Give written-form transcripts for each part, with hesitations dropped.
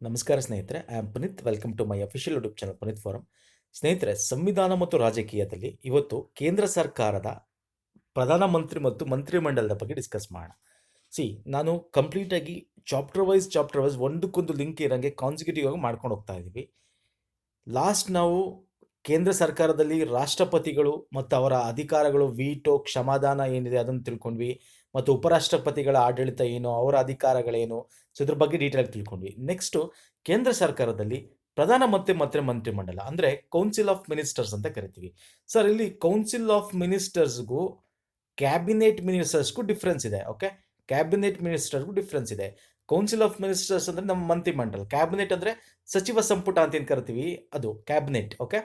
ನಮಸ್ಕಾರ ಸ್ನೇಹಿತರೆ, I am Puneeth. Welcome to my official YouTube channel Puneeth forum. ಸ್ನೇಹಿತರೆ, ಸಂವಿಧಾನ ಮತ್ತು ರಾಜಕೀಯದಲ್ಲಿ ಇವತ್ತು ಕೇಂದ್ರ ಸರ್ಕಾರದ ಪ್ರಧಾನಮಂತ್ರಿ ಮತ್ತು ಮಂತ್ರಿಮಂಡಲದ ಬಗ್ಗೆ ಡಿಸ್ಕಸ್ ಮಾಡೋಣ. ನಾನು ಕಂಪ್ಲೀಟಾಗಿ ಚಾಪ್ಟರ್ ವೈಸ್ ಒಂದಕ್ಕೊಂದು ಲಿಂಕ್ ಇರೋಂಗೆ ಕಾನ್ಸಿಕ್ಯೂಟಿವ್ ಆಗಿ ಮಾಡ್ಕೊಂಡು ಹೋಗ್ತಾ ಇದ್ದೀವಿ. ಲಾಸ್ಟ್ ನಾವು ಕೇಂದ್ರ ಸರ್ಕಾರದಲ್ಲಿ ರಾಷ್ಟ್ರಪತಿಗಳು ಮತ್ತು ಅವರ ಅಧಿಕಾರಗಳು, ವೀಟೋ, ಕ್ಷಮಾದಾನ ಏನಿದೆ ಅದನ್ನು ತಿಳ್ಕೊಂಡ್ವಿ. ಮತ್ತು ಉಪರಾಷ್ಟ್ರಪತಿಗಳ ಆಡಳಿತ ಏನು, ಅವರ ಅಧಿಕಾರಗಳೇನು, ಸೊ ಇದ್ರ ಬಗ್ಗೆ ಡೀಟೇಲ್ ತಿಳ್ಕೊಂಡ್ವಿ. ನೆಕ್ಸ್ಟು ಕೇಂದ್ರ ಸರ್ಕಾರದಲ್ಲಿ ಪ್ರಧಾನ ಮತ್ತು ಮಂತ್ರಿಮಂಡಲ ಅಂದರೆ ಕೌನ್ಸಿಲ್ ಆಫ್ ಮಿನಿಸ್ಟರ್ಸ್ ಅಂತ ಕರಿತೀವಿ. ಸರ್, ಇಲ್ಲಿ ಕೌನ್ಸಿಲ್ ಆಫ್ ಮಿನಿಸ್ಟರ್ಸ್ಗೂ ಕ್ಯಾಬಿನೆಟ್ ಮಿನಿಸ್ಟರ್ಸ್ಗೂ ಡಿಫ್ರೆನ್ಸ್ ಇದೆ. ಓಕೆ, ಕ್ಯಾಬಿನೆಟ್ ಮಿನಿಸ್ಟರ್ಗೂ ಡಿಫ್ರೆನ್ಸ್ ಇದೆ. ಕೌನ್ಸಿಲ್ ಆಫ್ ಮಿನಿಸ್ಟರ್ಸ್ ಅಂದರೆ ನಮ್ಮ ಮಂತ್ರಿಮಂಡಲ, ಕ್ಯಾಬಿನೆಟ್ ಅಂದರೆ ಸಚಿವ ಸಂಪುಟ ಅಂತ ಏನು ಕರಿತೀವಿ ಅದು ಕ್ಯಾಬಿನೆಟ್. ಓಕೆ,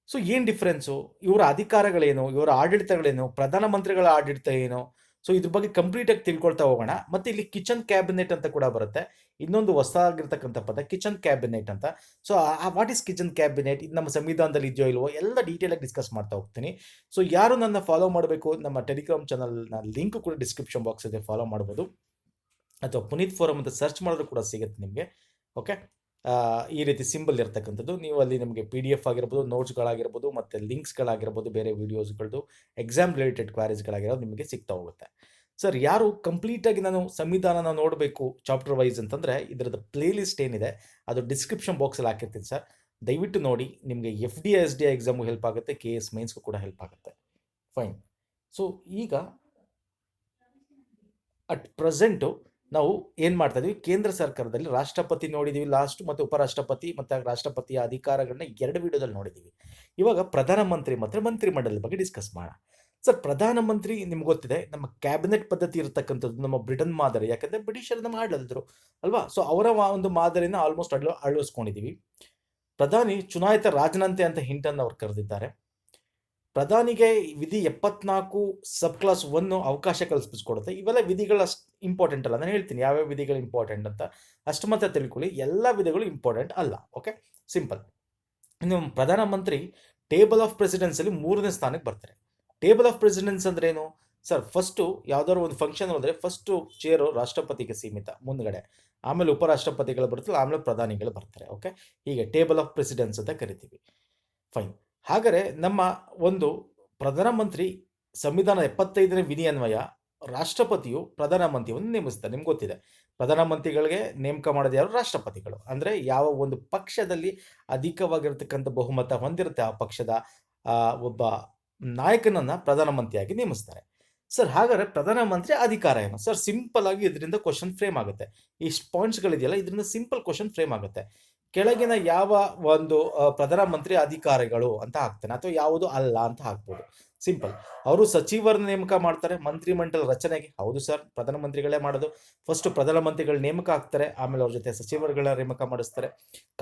ಸೊ ಏನು ಡಿಫ್ರೆನ್ಸು, ಇವರ ಅಧಿಕಾರಗಳೇನು, ಇವರ ಆಡಳಿತಗಳೇನು, ಪ್ರಧಾನಮಂತ್ರಿಗಳ ಆಡಳಿತ ಏನು, ಸೊ ಇದ್ರ ಬಗ್ಗೆ ಕಂಪ್ಲೀಟಾಗಿ ತಿಳ್ಕೊಳ್ತಾ ಹೋಗೋಣ. ಮತ್ತು ಇಲ್ಲಿ ಕಿಚನ್ ಕ್ಯಾಬಿನೆಟ್ ಅಂತ ಕೂಡ ಬರುತ್ತೆ. ಇನ್ನೊಂದು ಹೊಸದಾಗಿರ್ತಕ್ಕಂಥ ಪದ ಕಿಚನ್ ಕ್ಯಾಬಿನೆಟ್ ಅಂತ. So what is kitchen cabinet, ಇದು ನಮ್ಮ ಸಂವಿಧಾನದಲ್ಲಿ ಇದೆಯೋ ಇಲ್ವೋ ಎಲ್ಲ ಡೀಟೇಲಾಗಿ ಡಿಸ್ಕಸ್ ಮಾಡ್ತಾ ಹೋಗ್ತೀನಿ. ಸೊ ಯಾರು ನನ್ನ ಫಾಲೋ ಮಾಡಬೇಕು, ನಮ್ಮ ಟೆಲಿಗ್ರಾಮ್ ಚಾನಲ್ನ ಲಿಂಕ್ ಕೂಡ ಡಿಸ್ಕ್ರಿಪ್ಷನ್ ಬಾಕ್ಸ್ ಇದೆ, ಫಾಲೋ ಮಾಡ್ಬೋದು. ಅಥವಾ ಪುನೀತ್ ಫೋರಮ್ ಅಂತ ಸರ್ಚ್ ಮಾಡಿದ್ರು ಕೂಡ ಸಿಗುತ್ತೆ ನಿಮಗೆ. ಓಕೆ, ಈ ರೀತಿ ಸಿಂಬಲ್ ಇರ್ತಕ್ಕಂಥದ್ದು. ನೀವು ಅಲ್ಲಿ ನಿಮಗೆ PDF ಆಗಿರ್ಬೋದು, ನೋಟ್ಸ್ಗಳಾಗಿರ್ಬೋದು, ಮತ್ತು ಲಿಂಕ್ಸ್ಗಳಾಗಿರ್ಬೋದು, ಬೇರೆ ವೀಡಿಯೋಸ್ಗಳದ್ದು, ಎಕ್ಸಾಮ್ ರಿಲೇಟೆಡ್ ಕ್ವಾರೀಸ್ಗಳಾಗಿರೋದು ನಿಮಗೆ ಸಿಗ್ತಾ ಹೋಗುತ್ತೆ. ಸರ್, ಯಾರು ಕಂಪ್ಲೀಟಾಗಿ ನಾನು ಸಂವಿಧಾನನ ನೋಡಬೇಕು ಚಾಪ್ಟರ್ ವೈಸ್ ಅಂತಂದರೆ ಇದರದ್ದು ಪ್ಲೇ ಲಿಸ್ಟ್ ಏನಿದೆ ಅದು ಡಿಸ್ಕ್ರಿಪ್ಷನ್ ಬಾಕ್ಸಲ್ಲಿ ಹಾಕಿರ್ತೀನಿ ಸರ್. ದಯವಿಟ್ಟು ನೋಡಿ, ನಿಮಗೆ FD SDI ಎಕ್ಸಾಮು ಹೆಲ್ಪ್ ಆಗುತ್ತೆ, KS ಮೈನ್ಸ್ಗೂ ಕೂಡ ಹೆಲ್ಪ್ ಆಗುತ್ತೆ. ಫೈನ್. ಸೊ ಈಗ ಅಟ್ ಪ್ರೆಸೆಂಟು ನಾವು ಏನು ಮಾಡ್ತಾ ಇದೀವಿ, ಕೇಂದ್ರ ಸರ್ಕಾರದಲ್ಲಿ ರಾಷ್ಟ್ರಪತಿ ನೋಡಿದ್ದೀವಿ ಲಾಸ್ಟ್, ಮತ್ತು ಉಪರಾಷ್ಟ್ರಪತಿ ಮತ್ತು ರಾಷ್ಟ್ರಪತಿಯ ಅಧಿಕಾರಗಳನ್ನ 2 ವಿಡಿಯೋದಲ್ಲಿ ನೋಡಿದ್ದೀವಿ. ಇವಾಗ ಪ್ರಧಾನಮಂತ್ರಿ ಮತ್ತು ಮಂತ್ರಿಮಂಡಲದ ಬಗ್ಗೆ ಡಿಸ್ಕಸ್ ಮಾಡೋಣ. ಸರ್, ಪ್ರಧಾನಮಂತ್ರಿ ನಿಮ್ಗೆ ಗೊತ್ತಿದೆ, ನಮ್ಮ ಕ್ಯಾಬಿನೆಟ್ ಪದ್ಧತಿ ಇರತಕ್ಕಂಥದ್ದು ನಮ್ಮ ಬ್ರಿಟನ್ ಮಾದರಿ. ಯಾಕಂದರೆ ಬ್ರಿಟಿಷರು ನಮ್ಮ ಆಳಿದ್ರು ಅಲ್ವಾ. ಸೊ ಅವರ ಒಂದು ಮಾದರಿನ ಆಲ್ಮೋಸ್ಟ್ ಅಳವಡಿಸ್ಕೊಂಡಿದ್ದೀವಿ. ಪ್ರಧಾನಿ ಚುನಾಯಿತ ರಾಜನಂತೆ ಅಂತ ಹಿಂಟನ್ನು ಅವ್ರು ಕರೆದಿದ್ದಾರೆ. ಪ್ರಧಾನಿಗೆ ವಿಧಿ 74 ಸಬ್ ಕ್ಲಾಸ್ 1 ಅವಕಾಶ ಕಲ್ಪಿಸ್ಕೊಡುತ್ತೆ. ಇವೆಲ್ಲ ವಿಧಿಗಳು ಅಷ್ಟು ಇಂಪಾರ್ಟೆಂಟ್ ಅಲ್ಲ. ನಾನು ಹೇಳ್ತೀನಿ ಯಾವ್ಯಾವ ವಿಧಿಗಳು ಇಂಪಾರ್ಟೆಂಟ್ ಅಂತ, ಅಷ್ಟು ಮಾತ್ರ ತಿಳ್ಕೊಳ್ಳಿ. ಎಲ್ಲ ವಿಧಿಗಳು ಇಂಪಾರ್ಟೆಂಟ್ ಅಲ್ಲ. Okay, simple. ಇನ್ನು ಪ್ರಧಾನಮಂತ್ರಿ ಟೇಬಲ್ ಆಫ್ ಪ್ರೆಸಿಡೆನ್ಸಲ್ಲಿ 3ನೇ ಸ್ಥಾನಕ್ಕೆ ಬರ್ತಾರೆ. ಟೇಬಲ್ ಆಫ್ ಪ್ರೆಸಿಡೆನ್ಸ್ ಅಂದ್ರೆ ಏನು ಸರ್? ಫಸ್ಟು ಯಾವ್ದಾದ್ರು ಒಂದು ಫಂಕ್ಷನ್ ಹೋದರೆ ಫಸ್ಟು ಚೇರು ರಾಷ್ಟ್ರಪತಿಗೆ ಸೀಮಿತ ಮುಂದ್ಗಡೆ, ಆಮೇಲೆ ಉಪರಾಷ್ಟ್ರಪತಿಗಳು ಬರ್ತಾರೆ, ಆಮೇಲೆ ಪ್ರಧಾನಿಗಳು ಬರ್ತಾರೆ. ಓಕೆ, ಹೀಗೆ ಟೇಬಲ್ ಆಫ್ ಪ್ರೆಸಿಡೆನ್ಸ್ ಅಂತ ಕರಿತೀವಿ. ಫೈನ್. ಹಾಗಾದರೆ ನಮ್ಮ ಒಂದು ಪ್ರಧಾನಮಂತ್ರಿ ಸಂವಿಧಾನ 75ನೇ ವಿಧಿ ಅನ್ವಯ ರಾಷ್ಟ್ರಪತಿಯು ಪ್ರಧಾನಮಂತ್ರಿಯನ್ನು ನೇಮಿಸ್ತಾರೆ. ನಿಮ್ಗೆ ಗೊತ್ತಿದೆ, ಪ್ರಧಾನಮಂತ್ರಿಗಳಿಗೆ ನೇಮಕ ಮಾಡೋದು ಯಾರು? ರಾಷ್ಟ್ರಪತಿಗಳು. ಅಂದರೆ ಯಾವ ಒಂದು ಪಕ್ಷದಲ್ಲಿ ಅಧಿಕವಾಗಿರ್ತಕ್ಕಂಥ ಬಹುಮತ ಹೊಂದಿರುತ್ತೆ ಆ ಪಕ್ಷದ ಒಬ್ಬ ನಾಯಕನನ್ನು ಪ್ರಧಾನಮಂತ್ರಿಯಾಗಿ ನೇಮಿಸ್ತಾರೆ. ಸರ್, ಹಾಗಾದರೆ ಪ್ರಧಾನಮಂತ್ರಿ ಅಧಿಕಾರ ಏನು ಸರ್? ಸಿಂಪಲ್ ಆಗಿ ಇದರಿಂದ ಕ್ವಶನ್ ಫ್ರೇಮ್ ಆಗುತ್ತೆ. ಈ ಪಾಯಿಂಟ್ಸ್ಗಳಿದೆಯಲ್ಲ, ಇದರಿಂದ ಸಿಂಪಲ್ ಕ್ವಶನ್ ಫ್ರೇಮ್ ಆಗುತ್ತೆ. ಕೆಳಗಿನ ಯಾವ ಒಂದು ಪ್ರಧಾನಮಂತ್ರಿ ಅಧಿಕಾರಿಗಳು ಅಂತ ಹಾಕ್ತಾನೆ, ಅಥವಾ ಯಾವುದು ಅಲ್ಲ ಅಂತ ಹಾಕ್ಬೋದು. ಸಿಂಪಲ್. ಅವರು ಸಚಿವರನ್ನ ನೇಮಕ ಮಾಡ್ತಾರೆ ಮಂತ್ರಿಮಂಡಲ ರಚನೆಗೆ. ಹೌದು ಸರ್, ಪ್ರಧಾನಮಂತ್ರಿಗಳೇ ಮಾಡೋದು. ಫಸ್ಟ್ ಪ್ರಧಾನಮಂತ್ರಿಗಳ ನೇಮಕ ಆಗ್ತಾರೆ, ಆಮೇಲೆ ಅವ್ರ ಜೊತೆ ಸಚಿವರುಗಳ ನೇಮಕ ಮಾಡಿಸ್ತಾರೆ,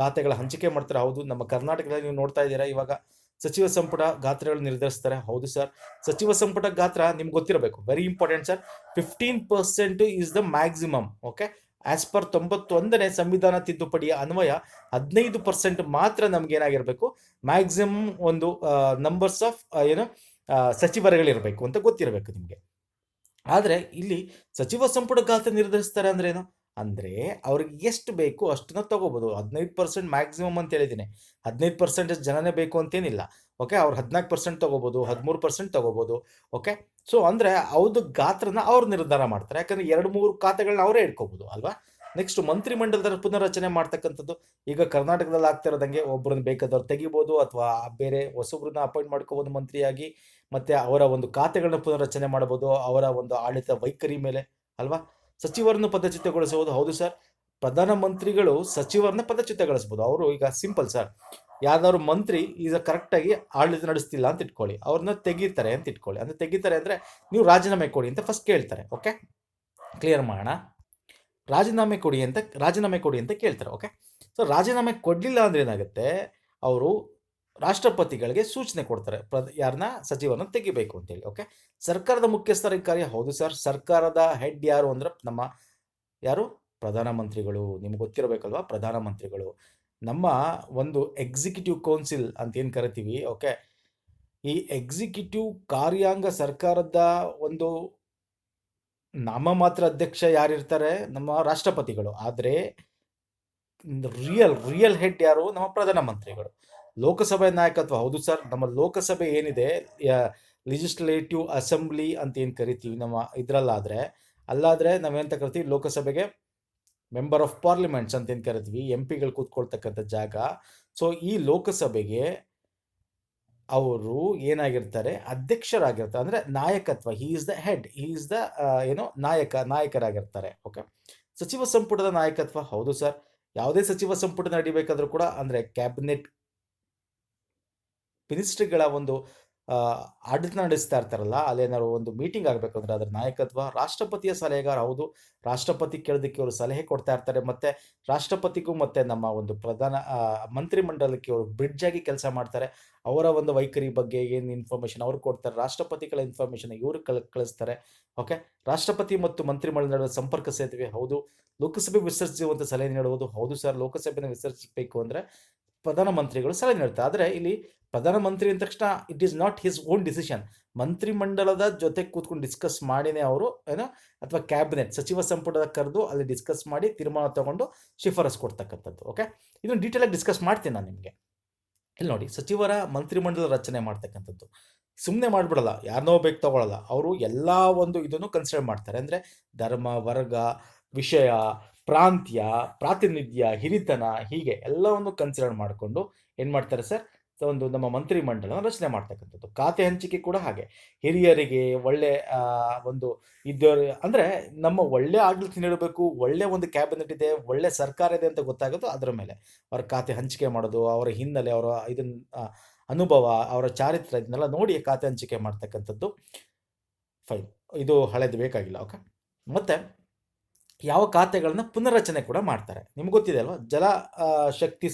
ಖಾತೆಗಳ ಹಂಚಿಕೆ ಮಾಡ್ತಾರೆ. ಹೌದು, ನಮ್ಮ ಕರ್ನಾಟಕದಲ್ಲಿ ನೀವು ನೋಡ್ತಾ ಇದ್ದೀರಾ ಇವಾಗ ಸಚಿವ ಸಂಪುಟ ಗಾತ್ರಗಳು ನಿರ್ಧರಿಸ್ತಾರೆ. ಹೌದು ಸರ್, ಸಚಿವ ಸಂಪುಟ ಗಾತ್ರ ನಿಮ್ಗೆ ಗೊತ್ತಿರಬೇಕು, very important sir. 15% is the maximum. Okay, as per 91ನೇ ಸಂವಿಧಾನ ತಿದ್ದುಪಡಿಯ ಅನ್ವಯ 15% ಮಾತ್ರ ನಮ್ಗೇನಾಗಿರಬೇಕು, ಮ್ಯಾಕ್ಸಿಮಮ್ ಒಂದು ನಂಬರ್ಸ್ ಆಫ್ ಸಚಿವರುಗಳಿರಬೇಕು ಅಂತ ಗೊತ್ತಿರಬೇಕು ನಿಮಗೆ. ಆದರೆ ಇಲ್ಲಿ ಸಚಿವ ಸಂಪುಟ ಗಾತ್ರ ನಿರ್ಧರಿಸ್ತಾರೆ ಅಂದ್ರೆ ಏನು ಅಂದರೆ, ಅವ್ರಿಗೆ ಎಷ್ಟು ಬೇಕು ಅಷ್ಟನ್ನ ತಗೋಬೋದು. 15% ಮ್ಯಾಕ್ಸಿಮಮ್ ಅಂತ ಹೇಳಿದ್ದೀನಿ. 15% ಜನನೇ ಬೇಕು ಅಂತೇನಿಲ್ಲ. ಓಕೆ, ಅವ್ರು 14% ತಗೋಬೋದು, 13% ತಗೋಬೋದು. ಓಕೆ, ಸೊ ಅಂದರೆ ಅವ್ರದ್ದು ಗಾತ್ರನ ಅವ್ರು ನಿರ್ಧಾರ ಮಾಡ್ತಾರೆ. ಯಾಕಂದರೆ 2-3 ಖಾತೆಗಳನ್ನ ಅವರೇ ಇಟ್ಕೋಬೋದು ಅಲ್ವಾ. ನೆಕ್ಸ್ಟ್ ಮಂತ್ರಿಮಂಡಲದ ಪುನರ್ರಚನೆ ಮಾಡ್ತಕ್ಕಂಥದ್ದು. ಈಗ ಕರ್ನಾಟಕದಲ್ಲಿ ಆಗ್ತಾ ಇರೋದಂಗೆ ಒಬ್ಬರನ್ನ ಬೇಕಾದವ್ರು ತೆಗಿಬೋದು, ಅಥವಾ ಬೇರೆ ಹೊಸಬ್ರನ್ನ ಅಪಾಯಿಂಟ್ ಮಾಡ್ಕೋಬೋದು ಮಂತ್ರಿಯಾಗಿ. ಮತ್ತು ಅವರ ಒಂದು ಖಾತೆಗಳನ್ನ ಪುನರ್ರಚನೆ ಮಾಡ್ಬೋದು, ಅವರ ಒಂದು ಆಡಳಿತ ವೈಖರಿ ಮೇಲೆ ಅಲ್ವಾ. ಸಚಿವರನ್ನು ಪದಚ್ಯುತಗೊಳಿಸಬಹುದು. ಹೌದು ಸರ್, ಪ್ರಧಾನಮಂತ್ರಿಗಳು ಸಚಿವರನ್ನ ಪದಚ್ಯುತಗೊಳಿಸ್ಬೋದು. ಅವರು ಈಗ ಸಿಂಪಲ್ ಸರ್, ಯಾವ್ದಾದ್ರು ಮಂತ್ರಿ ಈಗ ಕರೆಕ್ಟಾಗಿ ಆಡಳಿತ ನಡೆಸ್ತಿಲ್ಲ ಅಂತ ಇಟ್ಕೊಳ್ಳಿ, ಅವ್ರನ್ನ ತೆಗಿತಾರೆ ಅಂತ ಇಟ್ಕೊಳ್ಳಿ. ಅಂದರೆ ತೆಗಿತಾರೆ ಅಂದರೆ ನೀವು ರಾಜೀನಾಮೆ ಕೊಡಿ ಅಂತ ಫಸ್ಟ್ ಕೇಳ್ತಾರೆ. ಓಕೆ, ಕ್ಲಿಯರ್ ಮಾಡೋಣ. ರಾಜೀನಾಮೆ ಕೊಡಿ ಅಂತ ಕೇಳ್ತಾರೆ. ಓಕೆ, ಸೊ ರಾಜೀನಾಮೆ ಕೊಡಲಿಲ್ಲ ಅಂದರೆ ಏನಾಗುತ್ತೆ, ಅವರು ರಾಷ್ಟ್ರಪತಿಗಳಿಗೆ ಸೂಚನೆ ಕೊಡ್ತಾರೆ, ಯಾರನ್ನ ಸಚಿವರನ್ನ ತೆಗಿಬೇಕು ಅಂತೇಳಿ. ಓಕೆ, ಸರ್ಕಾರದ ಮುಖ್ಯಸ್ಥರಿಕಾರಿ. ಹೌದು ಸರ್, ಸರ್ಕಾರದ ಹೆಡ್ ಯಾರು ಅಂದ್ರೆ ನಮ್ಮ ಯಾರು? ಪ್ರಧಾನಮಂತ್ರಿಗಳು. ನಿಮ್ಗೆ ಗೊತ್ತಿರಬೇಕಲ್ವಾ, ಪ್ರಧಾನಮಂತ್ರಿಗಳು ನಮ್ಮ ಒಂದು ಎಕ್ಸಿಕ್ಯೂಟಿವ್ ಕೌನ್ಸಿಲ್ ಅಂತ ಏನು ಕರಿತೀವಿ. ಓಕೆ, ಈ ಎಕ್ಸಿಕ್ಯೂಟಿವ್ ಕಾರ್ಯಾಂಗ ಸರ್ಕಾರದ ಒಂದು ನಾಮಮಾತ್ರ ಅಧ್ಯಕ್ಷ ಯಾರಿರ್ತಾರೆ? ನಮ್ಮ ರಾಷ್ಟ್ರಪತಿಗಳು. ಆದರೆ ರಿಯಲ್ ಹೆಡ್ ಯಾರು? ನಮ್ಮ ಪ್ರಧಾನಮಂತ್ರಿಗಳು. ಲೋಕಸಭೆ ನಾಯಕತ್ವ ಹೌದು ಸರ್, ನಮ್ಮ ಲೋಕಸಭೆ ಏನಿದೆ, ಲೆಜಿಸ್ಲೇಟಿವ್ ಅಸೆಂಬ್ಲಿ ಅಂತ ಏನು ಕರಿತೀವಿ ನಮ್ಮ ಇದರಲ್ಲಾದರೆ, ಅಲ್ಲಾದರೆ ನಾವೇಂತ ಕರಿತೀವಿ, ಲೋಕಸಭೆಗೆ ಮೆಂಬರ್ ಆಫ್ ಪಾರ್ಲಿಮೆಂಟ್ಸ್ ಅಂತ ಏನು ಕರಿತೀವಿ, ಎಂ ಪಿಗಳು ಕೂತ್ಕೊಳ್ತಕ್ಕಂಥ ಜಾಗ. ಸೊ ಈ ಲೋಕಸಭೆಗೆ ಅವರು ಏನಾಗಿರ್ತಾರೆ, ಅಧ್ಯಕ್ಷರಾಗಿರ್ತಾರೆ, ಅಂದರೆ ನಾಯಕತ್ವ, he is the head, he is the ನಾಯಕರಾಗಿರ್ತಾರೆ. ಓಕೆ. ಸಚಿವ ಸಂಪುಟದ ನಾಯಕತ್ವ ಹೌದು ಸರ್, ಯಾವುದೇ ಸಚಿವ ಸಂಪುಟ ನಡಿಬೇಕಾದ್ರೂ ಕೂಡ, ಅಂದರೆ ಕ್ಯಾಬಿನೆಟ್ ಮಿನಿಸ್ಟ್ರಿಗಳ ಒಂದು ಆಡಳಿತ ನಡೆಸ್ತಾ ಇರ್ತಾರಲ್ಲ, ಅಲ್ಲೇನಾದ್ರು ಒಂದು ಮೀಟಿಂಗ್ ಆಗಬೇಕಂದ್ರೆ ಅದರ ನಾಯಕತ್ವ. ರಾಷ್ಟ್ರಪತಿಯ ಸಲಹೆಗಾರ ಹೌದು, ರಾಷ್ಟ್ರಪತಿ ಕೇಳೋದಕ್ಕೆ ಅವರು ಸಲಹೆ ಕೊಡ್ತಾ ಇರ್ತಾರೆ, ಮತ್ತು ರಾಷ್ಟ್ರಪತಿಗೂ ಮತ್ತು ನಮ್ಮ ಒಂದು ಪ್ರಧಾನ ಮಂತ್ರಿಮಂಡಲಕ್ಕೆ ಅವರು ಬ್ರಿಡ್ಜ್ ಆಗಿ ಕೆಲಸ ಮಾಡ್ತಾರೆ. ಅವರ ಒಂದು ವೈಖರಿ ಬಗ್ಗೆ ಏನು ಇನ್ಫಾರ್ಮೇಷನ್ ಅವ್ರು ಕೊಡ್ತಾರೆ, ರಾಷ್ಟ್ರಪತಿಗಳ ಇನ್ಫಾರ್ಮೇಷನ್ ಇವರು ಕಳಿಸ್ತಾರೆ. ಓಕೆ. ರಾಷ್ಟ್ರಪತಿ ಮತ್ತು ಮಂತ್ರಿಮಂಡಲ ನಡುವೆ ಸಂಪರ್ಕ ಸೇತುವೆ ಹೌದು. ಲೋಕಸಭೆ ವಿಸರ್ಜಿಸುವಂಥ ಸಲಹೆ ನೀಡುವುದು ಹೌದು ಸರ್, ಲೋಕಸಭೆನ ವಿಸರ್ಜಿಸಬೇಕು ಅಂದರೆ ಪ್ರಧಾನಮಂತ್ರಿಗಳು ಸಲಹೆ ನೀಡ್ತಾರೆ. ಆದರೆ ಇಲ್ಲಿ ಪ್ರಧಾನಮಂತ್ರಿ ಅಂದ ತಕ್ಷಣ it is not his own decision, ಮಂತ್ರಿಮಂಡಲದ ಜೊತೆ ಕೂತ್ಕೊಂಡು ಡಿಸ್ಕಸ್ ಮಾಡಿನೇ ಅವರು ಏನೋ, ಅಥವಾ ಕ್ಯಾಬಿನೆಟ್ ಸಚಿವ ಸಂಪುಟದ ಕರೆದು ಅಲ್ಲಿ ಡಿಸ್ಕಸ್ ಮಾಡಿ ತೀರ್ಮಾನ ತಗೊಂಡು ಶಿಫಾರಸ್ ಕೊಡ್ತಕ್ಕಂಥದ್ದು. ಓಕೆ. ಇದನ್ನು ಡೀಟೇಲಾಗಿ ಡಿಸ್ಕಸ್ ಮಾಡ್ತೀನಿ ನಾನು ನಿಮಗೆ. ಇಲ್ಲಿ ನೋಡಿ, ಸಚಿವರ ಮಂತ್ರಿಮಂಡಲ ರಚನೆ ಮಾಡ್ತಕ್ಕಂಥದ್ದು ಸುಮ್ಮನೆ ಮಾಡಿಬಿಡಲ್ಲ, ಯಾರನ್ನೋ ಬೇಕು ತಗೊಳ್ಳಲ್ಲ, ಅವರು ಎಲ್ಲ ಒಂದು ಇದನ್ನು ಕನ್ಸಿಡರ್ ಮಾಡ್ತಾರೆ. ಅಂದರೆ ಧರ್ಮ, ವರ್ಗ, ವಿಷಯ, ಪ್ರಾಂತ್ಯ, ಪ್ರಾತಿನಿಧ್ಯ, ಹಿರಿತನ, ಹೀಗೆ ಎಲ್ಲವನ್ನು ಕನ್ಸಿಡರ್ ಮಾಡಿಕೊಂಡು ಏನು ಮಾಡ್ತಾರೆ ಸರ್, ಒಂದು ನಮ್ಮ ಮಂತ್ರಿಮಂಡಲ ರಚನೆ ಮಾಡ್ತಕ್ಕಂಥದ್ದು. ಖಾತೆ ಹಂಚಿಕೆ ಕೂಡ ಹಾಗೆ, ಹಿರಿಯರಿಗೆ ಒಳ್ಳೆ ಒಂದು ಇದ್ದವರು, ಅಂದರೆ ನಮ್ಮ ಒಳ್ಳೆ ಆಡಳಿತ ನೀಡಬೇಕು, ಒಳ್ಳೆ ಒಂದು ಕ್ಯಾಬಿನೆಟ್ ಇದೆ, ಒಳ್ಳೆ ಸರ್ಕಾರ ಇದೆ ಅಂತ ಗೊತ್ತಾಗೋದು ಅದರ ಮೇಲೆ ಅವರ ಖಾತೆ ಹಂಚಿಕೆ ಮಾಡೋದು, ಅವರ ಹಿನ್ನೆಲೆ, ಅವರ ಇದನ್ನ ಅನುಭವ, ಅವರ ಚಾರಿತ್ರ್ಯ, ಇದನ್ನೆಲ್ಲ ನೋಡಿ ಖಾತೆ ಹಂಚಿಕೆ ಮಾಡ್ತಕ್ಕಂಥದ್ದು. ಫೈನ್, ಇದು ಹಳೇದು ಬೇಕಾಗಿಲ್ಲ. ಓಕೆ. ಮತ್ತು ಯಾವ ಖಾತೆಗಳನ್ನ ಪುನರ್ರಚನೆ ಕೂಡ ಮಾಡ್ತಾರೆ, ನಿಮ್ಗೆ ಗೊತ್ತಿದೆ ಅಲ್ವಾ. ಜಲ ಶಕ್ತಿ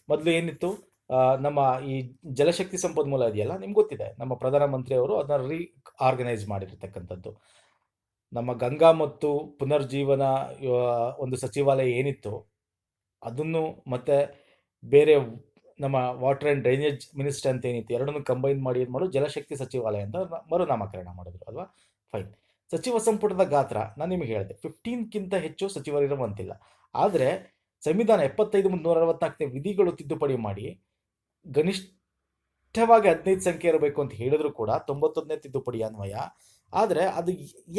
ಮೊದಲು ಏನಿತ್ತು, ನಮ್ಮ ಈ ಜಲಶಕ್ತಿ ಸಂಪನ್ಮೂಲ ಇದೆಯಲ್ಲ, ನಿಮ್ಗೆ ಗೊತ್ತಿದೆ, ನಮ್ಮ ಪ್ರಧಾನಮಂತ್ರಿಯವರು ಅದನ್ನು ಆರ್ಗನೈಸ್ ಮಾಡಿರ್ತಕ್ಕಂಥದ್ದು. ನಮ್ಮ ಗಂಗಾ ಮತ್ತು ಪುನರ್ಜೀವನ ಒಂದು ಸಚಿವಾಲಯ ಏನಿತ್ತು ಅದನ್ನು, ಮತ್ತು ಬೇರೆ ನಮ್ಮ ವಾಟರ್ ಆ್ಯಂಡ್ ಡ್ರೈನೇಜ್ ಮಿನಿಸ್ಟರ್ ಅಂತ ಏನಿತ್ತು, ಎರಡನ್ನೂ ಕಂಬೈನ್ ಮಾಡಿ ಏನು ಮಾಡೋದು, ಜಲಶಕ್ತಿ ಸಚಿವಾಲಯ ಅಂತ ಮರುನಾಮಕರಣ ಮಾಡಿದ್ರು ಅಲ್ವಾ. ಫೈನ್. ಸಚಿವ ಸಂಪುಟದ ಗಾತ್ರ ನಾನು ನಿಮಗೆ ಹೇಳಿದೆ, 15ಕ್ಕಿಂತ ಹೆಚ್ಚು ಸಚಿವರಿರುವಂತಿಲ್ಲ. ಆದರೆ ಸಂವಿಧಾನ 75/164ನೇ ವಿಧಿಗಳು ತಿದ್ದುಪಡಿ ಮಾಡಿ ಗನಿಷ್ಠವಾಗಿ 15 ಸಂಖ್ಯೆ ಇರಬೇಕು ಅಂತ ಹೇಳಿದ್ರು ಕೂಡ 91ನೇ ತಿದ್ದುಪಡಿ ಅನ್ವಯ. ಆದರೆ ಅದು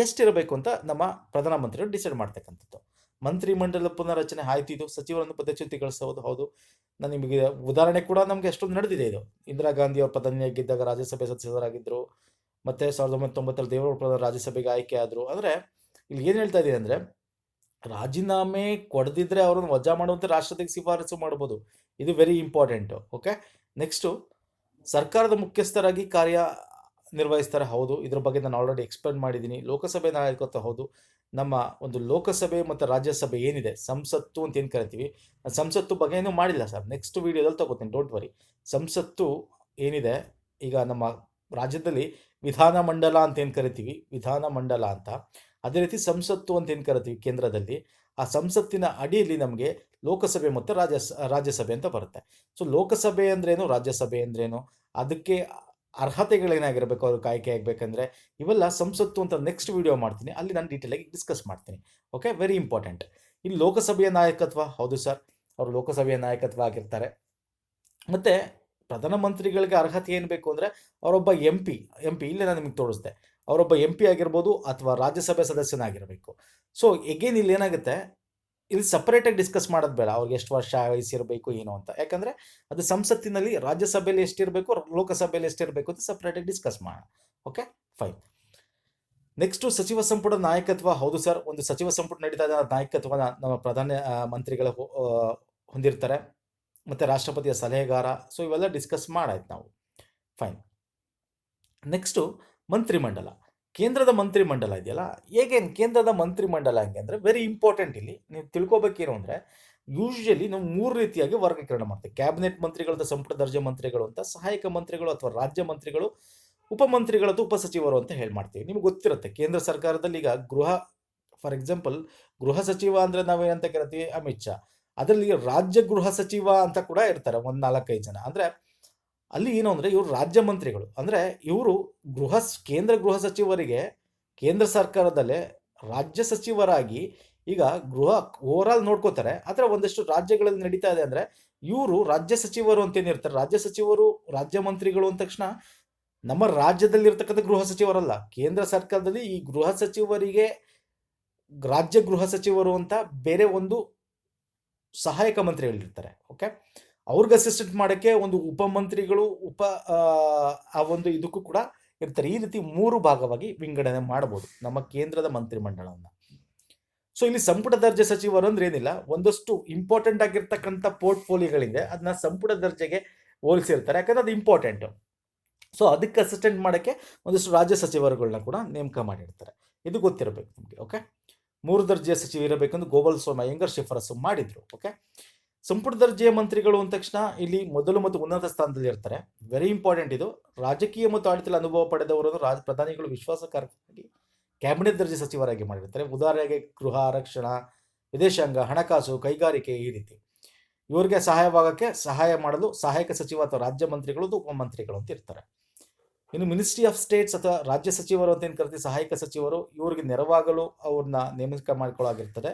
ಎಷ್ಟಿರಬೇಕು ಅಂತ ನಮ್ಮ ಪ್ರಧಾನಮಂತ್ರಿಗಳು ಡಿಸೈಡ್ ಮಾಡ್ತಕ್ಕಂಥದ್ದು. ಮಂತ್ರಿಮಂಡಲ ಪುನರ್ರಚನೆ ಆಯ್ತು, ಇದು ಸಚಿವರನ್ನು ಪದಚ್ಯುತಿಗೊಳಿಸೋದು ಹೌದು. ನಾನು ನಿಮಗೆ ಉದಾಹರಣೆ ಕೂಡ ನಮಗೆ ಅಷ್ಟೊಂದು ನಡೆದಿದೆ. ಇದು ಇಂದಿರಾ ಗಾಂಧಿ ಅವರು ಪ್ರಧಾನಿಯಾಗಿದ್ದಾಗ ರಾಜ್ಯಸಭೆ ಸದಸ್ಯರಾಗಿದ್ದರು, ಮತ್ತು 1990 ದೇವೇಗೌಡರು ರಾಜ್ಯಸಭೆಗೆ ಆಯ್ಕೆ ಆದರು. ಅಂದರೆ ಇಲ್ಲಿ ಏನು ಹೇಳ್ತಾ ಇದ್ದೀನಿ ಅಂದರೆ, ರಾಜೀನಾಮೆ ಕೊಡದಿದ್ದರೆ ಅವರನ್ನು ವಜಾ ಮಾಡುವಂತೆ ರಾಷ್ಟ್ರಪತಿಗೆ ಶಿಫಾರಸು ಮಾಡ್ಬೋದು. ಇದು ವೆರಿ ಇಂಪಾರ್ಟೆಂಟು. ಓಕೆ. ನೆಕ್ಸ್ಟು, ಸರ್ಕಾರದ ಮುಖ್ಯಸ್ಥರಾಗಿ ಕಾರ್ಯ ನಿರ್ವಹಿಸ್ತಾರೆ ಹೌದು, ಇದ್ರ ಬಗ್ಗೆ ನಾನು ಆಲ್ರೆಡಿ ಎಕ್ಸ್ಪ್ಲೇನ್ ಮಾಡಿದ್ದೀನಿ. ಲೋಕಸಭೆ ನಾಯಕತ್ವ ಹೌದು. ನಮ್ಮ ಒಂದು ಲೋಕಸಭೆ ಮತ್ತು ರಾಜ್ಯಸಭೆ ಏನಿದೆ, ಸಂಸತ್ತು ಅಂತ ಏನು ಕರಿತೀವಿ, ಸಂಸತ್ತು ಬಗ್ಗೆ ಏನೂ ಮಾಡಿಲ್ಲ ಸರ್, ನೆಕ್ಸ್ಟ್ ವೀಡಿಯೋದಲ್ಲಿ ತಗೋತೀನಿ, ಡೋಂಟ್ ವರಿ. ಸಂಸತ್ತು ಏನಿದೆ, ಈಗ ನಮ್ಮ ರಾಜ್ಯದಲ್ಲಿ ವಿಧಾನಮಂಡಲ ಅಂತ ಏನು ಕರಿತೀವಿ, ವಿಧಾನಮಂಡಲ ಅಂತ, ಅದೇ ರೀತಿ ಸಂಸತ್ತು ಅಂತ ಏನು ಕರಿತೀವಿ ಕೇಂದ್ರದಲ್ಲಿ, ಆ ಸಂಸತ್ತಿನ ಅಡಿಯಲ್ಲಿ ನಮಗೆ ಲೋಕಸಭೆ ಮತ್ತು ರಾಜ್ಯಸಭೆ ಅಂತ ಬರುತ್ತೆ. ಸೊ ಲೋಕಸಭೆ ಅಂದ್ರೇನು, ರಾಜ್ಯಸಭೆ ಅಂದ್ರೇನು, ಅದಕ್ಕೆ ಅರ್ಹತೆಗಳೇನಾಗಿರಬೇಕು, ಅವ್ರಿಗೆ ಆಯ್ಕೆ ಆಗಬೇಕಂದ್ರೆ, ಇವೆಲ್ಲ ಸಂಸತ್ತು ಅಂತ ನೆಕ್ಸ್ಟ್ ವಿಡಿಯೋ ಮಾಡ್ತೀನಿ, ಅಲ್ಲಿ ನಾನು ಡೀಟೇಲಾಗಿ ಡಿಸ್ಕಸ್ ಮಾಡ್ತೀನಿ. ಓಕೆ. Very important. ಇಲ್ಲಿ ಲೋಕಸಭೆಯ ನಾಯಕತ್ವ ಹೌದು ಸರ್, ಅವರು ಲೋಕಸಭೆಯ ನಾಯಕತ್ವ ಆಗಿರ್ತಾರೆ. ಮತ್ತು ಪ್ರಧಾನಮಂತ್ರಿಗಳಿಗೆ ಅರ್ಹತೆ ಏನು ಬೇಕು ಅಂದರೆ, ಅವರೊಬ್ಬ ಎಂ ಪಿ ಇಲ್ಲೇ ನಾನು ನಿಮಗೆ ತೋರಿಸ್ದೆ, ಅವರೊಬ್ಬ ಎಂ ಪಿ ಆಗಿರ್ಬೋದು ಅಥವಾ ರಾಜ್ಯಸಭೆ ಸದಸ್ಯನಾಗಿರಬೇಕು. ಸೊ ಎಗೇನ್ ಇಲ್ಲಿ ಏನಾಗುತ್ತೆ, ಇಲ್ಲಿ ಸಪ್ರೇಟಾಗಿ ಡಿಸ್ಕಸ್ ಮಾಡೋದು ಬೇಡ, ಅವ್ರಿಗೆ ಎಷ್ಟು ವರ್ಷ ವಯಸ್ಸಿರಬೇಕು ಏನು ಅಂತ. ಯಾಕಂದರೆ ಅದು ಸಂಸತ್ತಿನಲ್ಲಿ ರಾಜ್ಯಸಭೆಯಲ್ಲಿ ಎಷ್ಟಿರಬೇಕು, ಲೋಕಸಭೆಯಲ್ಲಿ ಎಷ್ಟಿರಬೇಕು ಅಂತ ಸಪ್ರೇಟಾಗಿ ಡಿಸ್ಕಸ್ ಮಾಡೋಣ. ಓಕೆ. ಫೈನ್. ನೆಕ್ಸ್ಟು, ಸಚಿವ ಸಂಪುಟ ನಾಯಕತ್ವ ಹೌದು ಸರ್, ಒಂದು ಸಚಿವ ಸಂಪುಟ ನಡೀತಾ ಇದ್ದ ನಾಯಕತ್ವ ನಮ್ಮ ಪ್ರಧಾನ ಮಂತ್ರಿಗಳು ಹೊಂದಿರ್ತಾರೆ, ಮತ್ತು ರಾಷ್ಟ್ರಪತಿಯ ಸಲಹೆಗಾರ. ಸೊ ಇವೆಲ್ಲ ಡಿಸ್ಕಸ್ ಮಾಡಾಯ್ತು ನಾವು. ಫೈನ್. ನೆಕ್ಸ್ಟು, ಮಂತ್ರಿಮಂಡಲ. ಕೇಂದ್ರದ ಮಂತ್ರಿಮಂಡಲ ಇದೆಯಲ್ಲ, ಹೇಗೇನು ಕೇಂದ್ರದ ಮಂತ್ರಿಮಂಡಲ ಹೆಂಗೆ ಅಂದರೆ, ವೆರಿ ಇಂಪಾರ್ಟೆಂಟ್. ಇಲ್ಲಿ ನೀವು ತಿಳ್ಕೊಬೇಕೇನು ಅಂದರೆ, ಯೂಶ್ವಲಿ ನಾವು 3 ರೀತಿಯಾಗಿ ವರ್ಗೀಕರಣ ಮಾಡ್ತೀವಿ. ಕ್ಯಾಬಿನೆಟ್ ಮಂತ್ರಿಗಳದ್ದು ಸಂಪುಟ ದರ್ಜೆ ಮಂತ್ರಿಗಳು ಅಂತ, ಸಹಾಯಕ ಮಂತ್ರಿಗಳು ಅಥವಾ ರಾಜ್ಯ ಮಂತ್ರಿಗಳು, ಉಪಮಂತ್ರಿಗಳದ್ದು ಉಪಸಚಿವರು ಅಂತ ಹೇಳಿ ಮಾಡ್ತೀವಿ. ನಿಮ್ಗೆ ಗೊತ್ತಿರುತ್ತೆ, ಕೇಂದ್ರ ಸರ್ಕಾರದಲ್ಲಿ ಈಗ ಫಾರ್ ಎಕ್ಸಾಂಪಲ್ ಗೃಹ ಸಚಿವ ಅಂದರೆ ನಾವೇನಂತ ಕರಿತೀವಿ, ಅಮಿತ್ ಶಾ. ಅದರಲ್ಲಿ ರಾಜ್ಯ ಗೃಹ ಸಚಿವ ಅಂತ ಕೂಡ ಇರ್ತಾರೆ, ಒಂದು 4-5 ಜನ. ಅಂದರೆ ಅಲ್ಲಿ ಏನು ಅಂದರೆ, ಇವರು ರಾಜ್ಯ ಮಂತ್ರಿಗಳು, ಅಂದರೆ ಇವರು ಕೇಂದ್ರ ಗೃಹ ಸಚಿವರಿಗೆ ಕೇಂದ್ರ ಸರ್ಕಾರದಲ್ಲೇ ರಾಜ್ಯ ಸಚಿವರಾಗಿ ಈಗ ಗೃಹ ಓವರಾಲ್ ನೋಡ್ಕೋತಾರೆ, ಆದರೆ ಒಂದಷ್ಟು ರಾಜ್ಯಗಳಲ್ಲಿ ನಡೀತಾ ಇದೆ ಅಂದರೆ ಇವರು ರಾಜ್ಯ ಸಚಿವರು ಅಂತೇನಿರ್ತಾರೆ, ರಾಜ್ಯ ಸಚಿವರು ರಾಜ್ಯ ಮಂತ್ರಿಗಳು ಅಂದ ತಕ್ಷಣ ನಮ್ಮ ರಾಜ್ಯದಲ್ಲಿ ಇರ್ತಕ್ಕಂಥ ಗೃಹ ಸಚಿವರಲ್ಲ, ಕೇಂದ್ರ ಸರ್ಕಾರದಲ್ಲಿ ಈ ಗೃಹ ಸಚಿವರಿಗೆ ರಾಜ್ಯ ಗೃಹ ಸಚಿವರು ಅಂತ ಬೇರೆ ಒಂದು ಸಹಾಯಕ ಮಂತ್ರಿಗಳಿರ್ತಾರೆ. ಓಕೆ, ಅವ್ರಿಗೆ ಅಸಿಸ್ಟೆಂಟ್ ಮಾಡೋಕ್ಕೆ ಒಂದು ಉಪಮಂತ್ರಿಗಳು ಆ ಒಂದು ಇದಕ್ಕೂ ಕೂಡ ಇರ್ತಾರೆ. ಈ ರೀತಿ 3 ಭಾಗವಾಗಿ ವಿಂಗಡಣೆ ಮಾಡ್ಬೋದು ನಮ್ಮ ಕೇಂದ್ರದ ಮಂತ್ರಿಮಂಡಲವನ್ನು. ಸೊ ಇಲ್ಲಿ ಸಂಪುಟ ದರ್ಜೆ ಸಚಿವರು ಅಂದ್ರೆ ಏನಿಲ್ಲ, ಒಂದಷ್ಟು ಇಂಪಾರ್ಟೆಂಟ್ ಆಗಿರ್ತಕ್ಕಂಥ ಪೋರ್ಟ್ಫೋಲಿಯೋಗಳಿದೆ, ಅದನ್ನ ಸಂಪುಟ ದರ್ಜೆಗೆ ಹೋಲಿಸಿರ್ತಾರೆ, ಯಾಕಂದ್ರೆ ಅದು ಇಂಪಾರ್ಟೆಂಟು. ಸೊ ಅದಕ್ಕೆ ಅಸಿಸ್ಟೆಂಟ್ ಮಾಡೋಕ್ಕೆ ಒಂದಷ್ಟು ರಾಜ್ಯ ಸಚಿವರುಗಳನ್ನ ಕೂಡ ನೇಮಕ ಮಾಡಿರ್ತಾರೆ. ಇದು ಗೊತ್ತಿರಬೇಕು ನಿಮಗೆ. ಓಕೆ, 3 ದರ್ಜೆಯ ಸಚಿವ ಇರಬೇಕೆಂದು ಗೋಪಾಲ್ ಸ್ವಾಮಿ ಅಯ್ಯಂಗಾರ್ ಶಿಫಾರಸು ಮಾಡಿದ್ರು. ಓಕೆ, ಸಂಪುಟ ದರ್ಜೆಯ ಮಂತ್ರಿಗಳು ಅಂದ ತಕ್ಷಣ ಇಲ್ಲಿ ಮೊದಲು ಮತ್ತು ಉನ್ನತ ಸ್ಥಾನದಲ್ಲಿ ಇರ್ತಾರೆ. ವೆರಿ ಇಂಪಾರ್ಟೆಂಟ್ ಇದು. ರಾಜಕೀಯ ಮತ್ತು ಆಡಳಿತದಲ್ಲಿ ಅನುಭವ ಪಡೆದವರನ್ನು ಪ್ರಧಾನಿಗಳು ವಿಶ್ವಾಸಕಾರರಾಗಿ ಕ್ಯಾಬಿನೆಟ್ ದರ್ಜೆ ಸಚಿವರಾಗಿ ಮಾಡಿರ್ತಾರೆ. ಉದಾಹರಣೆಗೆ ಗೃಹ, ರಕ್ಷಣಾ, ವಿದೇಶಾಂಗ, ಹಣಕಾಸು, ಕೈಗಾರಿಕೆ, ಈ ರೀತಿ ಇವರಿಗೆ ಸಹಾಯ ಮಾಡಲು ಸಹಾಯಕ ಸಚಿವ ಅಥವಾ ರಾಜ್ಯ ಮಂತ್ರಿಗಳು ಅಥವಾ ಉಪಮಂತ್ರಿಗಳು ಅಂತ ಇರ್ತಾರೆ. ಇನ್ನು ಮಿನಿಸ್ಟ್ರಿ ಆಫ್ ಸ್ಟೇಟ್ಸ್ ಅಥವಾ ರಾಜ್ಯ ಸಚಿವರು ಅಂತ ಏನು ಕರಿತೀವಿ, ಸಹಾಯಕ ಸಚಿವರು, ಇವರಿಗೆ ನೆರವಾಗಲು ಅವ್ರನ್ನ ನೇಮಕ ಮಾಡ್ಕೊಳ್ಳಾಗಿರ್ತದೆ.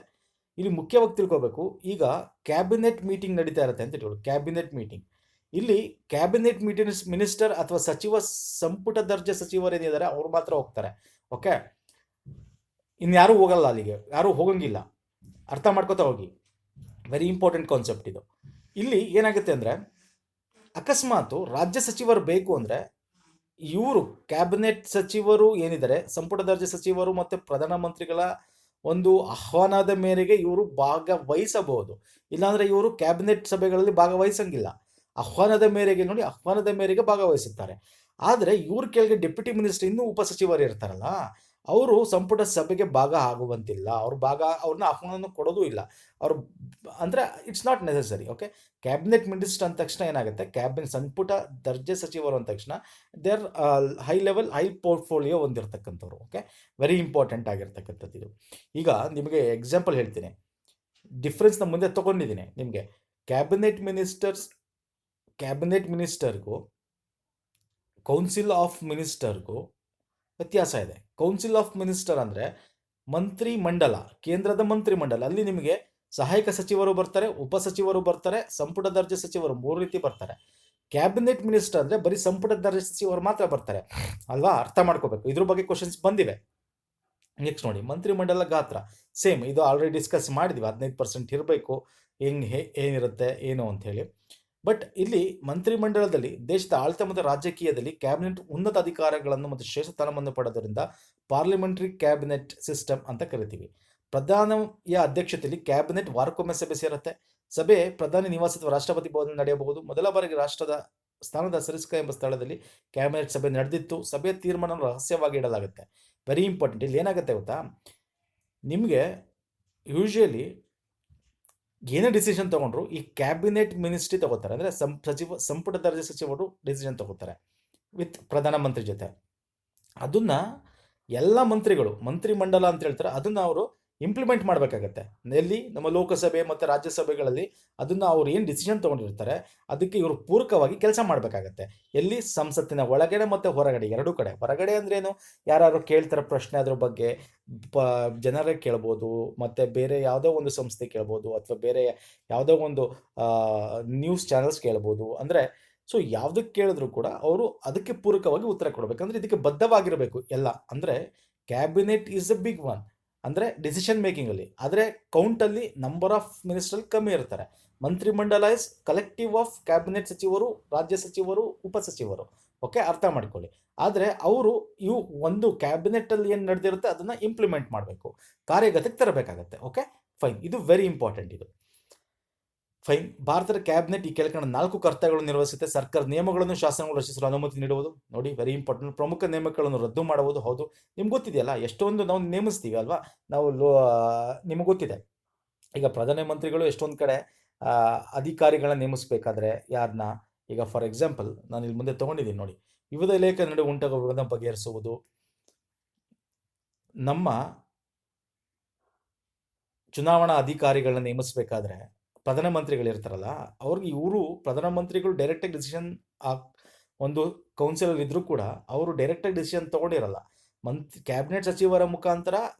ಇಲ್ಲಿ ಮುಖ್ಯವಾಗಿ ತಿಳ್ಕೋಬೇಕು, ಈಗ ಕ್ಯಾಬಿನೆಟ್ ಮೀಟಿಂಗ್ ನಡೀತಾ ಇರುತ್ತೆ ಅಂತ ಇಟ್ಕೊಳ್ಳಿ. ಕ್ಯಾಬಿನೆಟ್ ಮೀಟಿಂಗ್, ಇಲ್ಲಿ ಕ್ಯಾಬಿನೆಟ್ ಮಿನಿಸ್ಟರ್ ಅಥವಾ ಸಂಪುಟ ದರ್ಜೆ ಸಚಿವರು ಏನಿದ್ದಾರೆ ಅವ್ರು ಮಾತ್ರ ಹೋಗ್ತಾರೆ. ಓಕೆ, ಇನ್ಯಾರೂ ಹೋಗಲ್ಲ, ಅಲ್ಲಿಗೆ ಯಾರೂ ಹೋಗಂಗಿಲ್ಲ. ಅರ್ಥ ಮಾಡ್ಕೋತಾ ಹೋಗಿ, ವೆರಿ ಇಂಪಾರ್ಟೆಂಟ್ ಕಾನ್ಸೆಪ್ಟ್ ಇದು. ಇಲ್ಲಿ ಏನಾಗುತ್ತೆ ಅಂದರೆ, ಅಕಸ್ಮಾತ್ ರಾಜ್ಯ ಸಚಿವರು ಬೇಕು ಅಂದರೆ ಇವರು ಕ್ಯಾಬಿನೆಟ್ ಸಚಿವರು ಏನಿದ್ದಾರೆ, ಸಂಪುಟ ದರ್ಜೆ ಸಚಿವರು ಮತ್ತು ಪ್ರಧಾನಮಂತ್ರಿಗಳ ಒಂದು ಆಹ್ವಾನದ ಮೇರೆಗೆ ಇವರು ಭಾಗವಹಿಸಬಹುದು. ಇಲ್ಲಾಂದರೆ ಇವರು ಕ್ಯಾಬಿನೆಟ್ ಸಭೆಗಳಲ್ಲಿ ಭಾಗವಹಿಸಂಗಿಲ್ಲ. ಆಹ್ವಾನದ ಮೇರೆಗೆ ಭಾಗವಹಿಸುತ್ತಾರೆ. ಆದರೆ ಇವ್ರ ಕೆಳಗೆ ಡೆಪ್ಯೂಟಿ ಮಿನಿಸ್ಟರ್, ಇನ್ನೂ ಉಪಸಚಿವರು ಇರ್ತಾರಲ್ಲ, ಅವರು ಸಂಪುಟ ಸಭೆಗೆ ಭಾಗ ಆಗುವಂತಿಲ್ಲ. ಅವ್ರನ್ನ ಆಹ್ವಾನ ಕೊಡೋದು ಇಲ್ಲ. ಅವರು ಅಂದರೆ it's not necessary. Okay, cabinet minister ಅಂದ ತಕ್ಷಣ ಏನಾಗುತ್ತೆ, ಸಂಪುಟ ದರ್ಜೆ ಸಚಿವರು ಅಂದ ತಕ್ಷಣ ದೇ ಆರ್ ಹೈ ಪೋರ್ಟ್ಫೋಲಿಯೋ ಹೊಂದಿರತಕ್ಕಂಥವ್ರು. ಓಕೆ, ವೆರಿ ಇಂಪಾರ್ಟೆಂಟ್ ಆಗಿರ್ತಕ್ಕಂಥದ್ದು ಇದು. ಈಗ ನಿಮಗೆ ಎಕ್ಸಾಂಪಲ್ ಹೇಳ್ತೀನಿ, ಡಿಫ್ರೆನ್ಸ್ನ ಮುಂದೆ ತೊಗೊಂಡಿದ್ದೀನಿ ನಿಮಗೆ. ಕ್ಯಾಬಿನೆಟ್ ಮಿನಿಸ್ಟರ್ಗೂ ಕೌನ್ಸಿಲ್ ಆಫ್ ಮಿನಿಸ್ಟರ್ಗೂ ವ್ಯತ್ಯಾಸ ಇದೆ. ಕೌನ್ಸಿಲ್ ಆಫ್ ಮಿನಿಸ್ಟರ್ ಅಂದರೆ ಮಂತ್ರಿಮಂಡಲ, ಕೇಂದ್ರದ ಮಂತ್ರಿಮಂಡಲ. ಅಲ್ಲಿ ನಿಮಗೆ ಸಹಾಯಕ ಸಚಿವರು ಬರ್ತಾರೆ, ಉಪಸಚಿವರು ಬರ್ತಾರೆ, ಸಂಪುಟ ದರ್ಜೆ ಸಚಿವರು 3 ರೀತಿ ಬರ್ತಾರೆ. ಕ್ಯಾಬಿನೆಟ್ ಮಿನಿಸ್ಟರ್ ಅಂದರೆ ಬರೀ ಸಂಪುಟ ದರ್ಜೆ ಸಚಿವರು ಮಾತ್ರ ಬರ್ತಾರೆ ಅಲ್ವಾ, ಅರ್ಥ ಮಾಡ್ಕೋಬೇಕು. ಇದ್ರ ಬಗ್ಗೆ ಕ್ವಶನ್ಸ್ ಬಂದಿವೆ. ನೆಕ್ಸ್ಟ್ ನೋಡಿ, ಮಂತ್ರಿಮಂಡಲ ಗಾತ್ರ ಸೇಮ್, ಇದು ಆಲ್ರೆಡಿ ಡಿಸ್ಕಸ್ ಮಾಡಿದ್ವಿ. 15% ಇರಬೇಕು, ಏನಿರುತ್ತೆ ಏನು ಅಂತ ಹೇಳಿ. ಬಟ್ ಇಲ್ಲಿ ಮಂತ್ರಿಮಂಡಲದಲ್ಲಿ ದೇಶದ ಆಡಳಿತ ಮತ್ತು ರಾಜಕೀಯದಲ್ಲಿ ಕ್ಯಾಬಿನೆಟ್ ಉನ್ನತ ಅಧಿಕಾರಗಳನ್ನು ಮತ್ತು ಶ್ರೇಷ್ಠ ಸ್ಥಾನವನ್ನು ಪಡೆದರಿಂದ ಪಾರ್ಲಿಮೆಂಟರಿ ಕ್ಯಾಬಿನೆಟ್ ಸಿಸ್ಟಮ್ ಅಂತ ಕರಿತೀವಿ. ಪ್ರಧಾನಿಯ ಅಧ್ಯಕ್ಷತೆಯಲ್ಲಿ ಕ್ಯಾಬಿನೆಟ್ ವಾರಕ್ಕೊಮ್ಮೆ ಸಭೆ ಸೇರುತ್ತೆ. ಸಭೆ ಪ್ರಧಾನಿ ನಿವಾಸ ಅಥವಾ ರಾಷ್ಟ್ರಪತಿ ಭವನದಲ್ಲಿ ನಡೆಯಬಹುದು. ಮೊದಲ ಬಾರಿಗೆ ರಾಷ್ಟ್ರದ ಸ್ಥಾನದ ಸರಿಸ್ಕ ಎಂಬ ಸ್ಥಳದಲ್ಲಿ ಕ್ಯಾಬಿನೆಟ್ ಸಭೆ ನಡೆದಿತ್ತು. ಸಭೆಯ ತೀರ್ಮಾನವನ್ನು ರಹಸ್ಯವಾಗಿ ಇಡಲಾಗುತ್ತೆ. Very important. ಇಲ್ಲಿ ಏನಾಗುತ್ತೆ ಗೊತ್ತಾ, ನಿಮಗೆ ಯೂಶುವಲಿ ಏನೇ ಡಿಸಿಷನ್ ತೊಗೊಂಡ್ರು ಈ ಕ್ಯಾಬಿನೆಟ್ ಮಿನಿಸ್ಟ್ರಿ ತಗೋತಾರೆ, ಅಂದರೆ ಸಂಪುಟ ದರ್ಜೆ ಸಚಿವರು ಡಿಸಿಷನ್ ತಗೋತಾರೆ ವಿತ್ ಪ್ರಧಾನಮಂತ್ರಿ ಜೊತೆ. ಅದನ್ನು ಎಲ್ಲ ಮಂತ್ರಿಮಂಡಲ ಅಂತ ಹೇಳ್ತಾರೆ, ಅದನ್ನು ಅವರು ಇಂಪ್ಲಿಮೆಂಟ್ ಮಾಡಬೇಕಾಗತ್ತೆ. ಎಲ್ಲಿ, ನಮ್ಮ ಲೋಕಸಭೆ ಮತ್ತು ರಾಜ್ಯಸಭೆಗಳಲ್ಲಿ ಅದನ್ನು ಅವ್ರು ಏನು ಡಿಸಿಷನ್ ತೊಗೊಂಡಿರ್ತಾರೆ ಅದಕ್ಕೆ ಇವರು ಪೂರಕವಾಗಿ ಕೆಲಸ ಮಾಡಬೇಕಾಗತ್ತೆ. ಎಲ್ಲಿ, ಸಂಸತ್ತಿನ ಒಳಗಡೆ ಮತ್ತು ಹೊರಗಡೆ, ಎರಡೂ ಕಡೆ. ಹೊರಗಡೆ ಅಂದ್ರೇನು, ಯಾರು ಕೇಳ್ತಾರೆ ಪ್ರಶ್ನೆ ಅದ್ರ ಬಗ್ಗೆ, ಜನರೇ ಕೇಳ್ಬೋದು, ಮತ್ತು ಬೇರೆ ಯಾವುದೋ ಒಂದು ಸಂಸ್ಥೆ ಕೇಳ್ಬೋದು, ಅಥವಾ ಬೇರೆ ಯಾವುದೋ ಒಂದು ನ್ಯೂಸ್ ಚಾನಲ್ಸ್ ಕೇಳ್ಬೋದು. ಅಂದರೆ ಸೊ ಯಾವುದಕ್ಕೆ ಕೇಳಿದ್ರು ಕೂಡ ಅವರು ಅದಕ್ಕೆ ಪೂರಕವಾಗಿ ಉತ್ತರ ಕೊಡಬೇಕಂದ್ರೆ ಇದಕ್ಕೆ ಬದ್ಧವಾಗಿರಬೇಕು ಎಲ್ಲ. ಅಂದರೆ cabinet is a big one, ಅಂದರೆ ಡಿಸಿಷನ್ ಮೇಕಿಂಗಲ್ಲಿ. ಆದರೆ ಕೌಂಟಲ್ಲಿ ನಂಬರ್ ಆಫ್ ಮಿನಿಸ್ಟರ್ ಕಮ್ಮಿ ಇರ್ತಾರೆ. ಮಂತ್ರಿಮಂಡಲ ಇಸ್ ಕಲೆಕ್ಟಿವ್ ಆಫ್ ಕ್ಯಾಬಿನೆಟ್ ಸಚಿವರು, ರಾಜ್ಯ ಸಚಿವರು, ಉಪಸಚಿವರು. ಓಕೆ, ಅರ್ಥ ಮಾಡ್ಕೊಳ್ಳಿ. ಆದರೆ ಇವು ಒಂದು ಕ್ಯಾಬಿನೆಟ್ಟಲ್ಲಿ ಏನು ನಡೆದಿರುತ್ತೆ ಅದನ್ನು ಇಂಪ್ಲಿಮೆಂಟ್ ಮಾಡಬೇಕು, ಕಾರ್ಯಗತಕ್ಕೆ ತರಬೇಕಾಗತ್ತೆ. Okay, fine. ಇದು ವೆರಿ ಇಂಪಾರ್ಟೆಂಟ್. ಇದು ಫೈನ್. ಭಾರತದ ಕ್ಯಾಬಿನೆಟ್ ಈ ಕೆಳಕಂಡ 4 ಕರ್ತವ್ಯಗಳನ್ನು ನಿರ್ವಹಿಸುತ್ತೆ. ಸರ್ಕಾರ ನಿಯಮಗಳನ್ನು, ಶಾಸನಗಳನ್ನು ರಚಿಸಲು ಅನುಮತಿ ನೀಡುವುದು. ನೋಡಿ, ವೆರಿ ಇಂಪಾರ್ಟೆಂಟ್. ಪ್ರಮುಖ ನೇಮಕಗಳನ್ನು ರದ್ದು ಮಾಡುವುದು. ಹೌದು, ನಿಮ್ಗೆ ಗೊತ್ತಿದೆಯಲ್ಲ, ಎಷ್ಟೊಂದು ನಾವು ನೇಮಿಸ್ತೀವಿ ಅಲ್ವಾ, ನಾವು ನಿಮ್ಗೆ ಗೊತ್ತಿದೆ. ಈಗ ಪ್ರಧಾನಮಂತ್ರಿಗಳು ಎಷ್ಟೊಂದು ಕಡೆ ಅಧಿಕಾರಿಗಳನ್ನ ನೇಮಿಸಬೇಕಾದ್ರೆ ಯಾರನ್ನ, ಈಗ ಫಾರ್ ಎಕ್ಸಾಂಪಲ್ ನಾನು ಇಲ್ಲಿ ಮುಂದೆ ತೊಗೊಂಡಿದ್ದೀನಿ ನೋಡಿ, ವಿವಿಧ ಇಲಾಖೆ ನಡುವೆ ಉಂಟಾಗುವ ವಿವಾದ ಬಗೆಹರಿಸುವುದು. ನಮ್ಮ ಚುನಾವಣಾ ಅಧಿಕಾರಿಗಳನ್ನ ನೇಮಿಸಬೇಕಾದ್ರೆ ಪ್ರಧಾನಮಂತ್ರಿಗಳಿರ್ತಾರಲ್ಲ, ಅವ್ರಿಗೆ ಪ್ರಧಾನಮಂತ್ರಿಗಳು ಡೈರೆಕ್ಟಾಗಿ ಡಿಸಿಷನ್ ಒಂದು ಕೌನ್ಸಿಲಲ್ಲಿ ಇದ್ದರೂ ಕೂಡ ಅವರು ಡೈರೆಕ್ಟಾಗಿ ಡಿಸಿಷನ್ ತೊಗೊಂಡಿರಲ್ಲ. ಕ್ಯಾಬಿನೆಟ್ ಸಚಿವರ ಮುಖಾಂತರ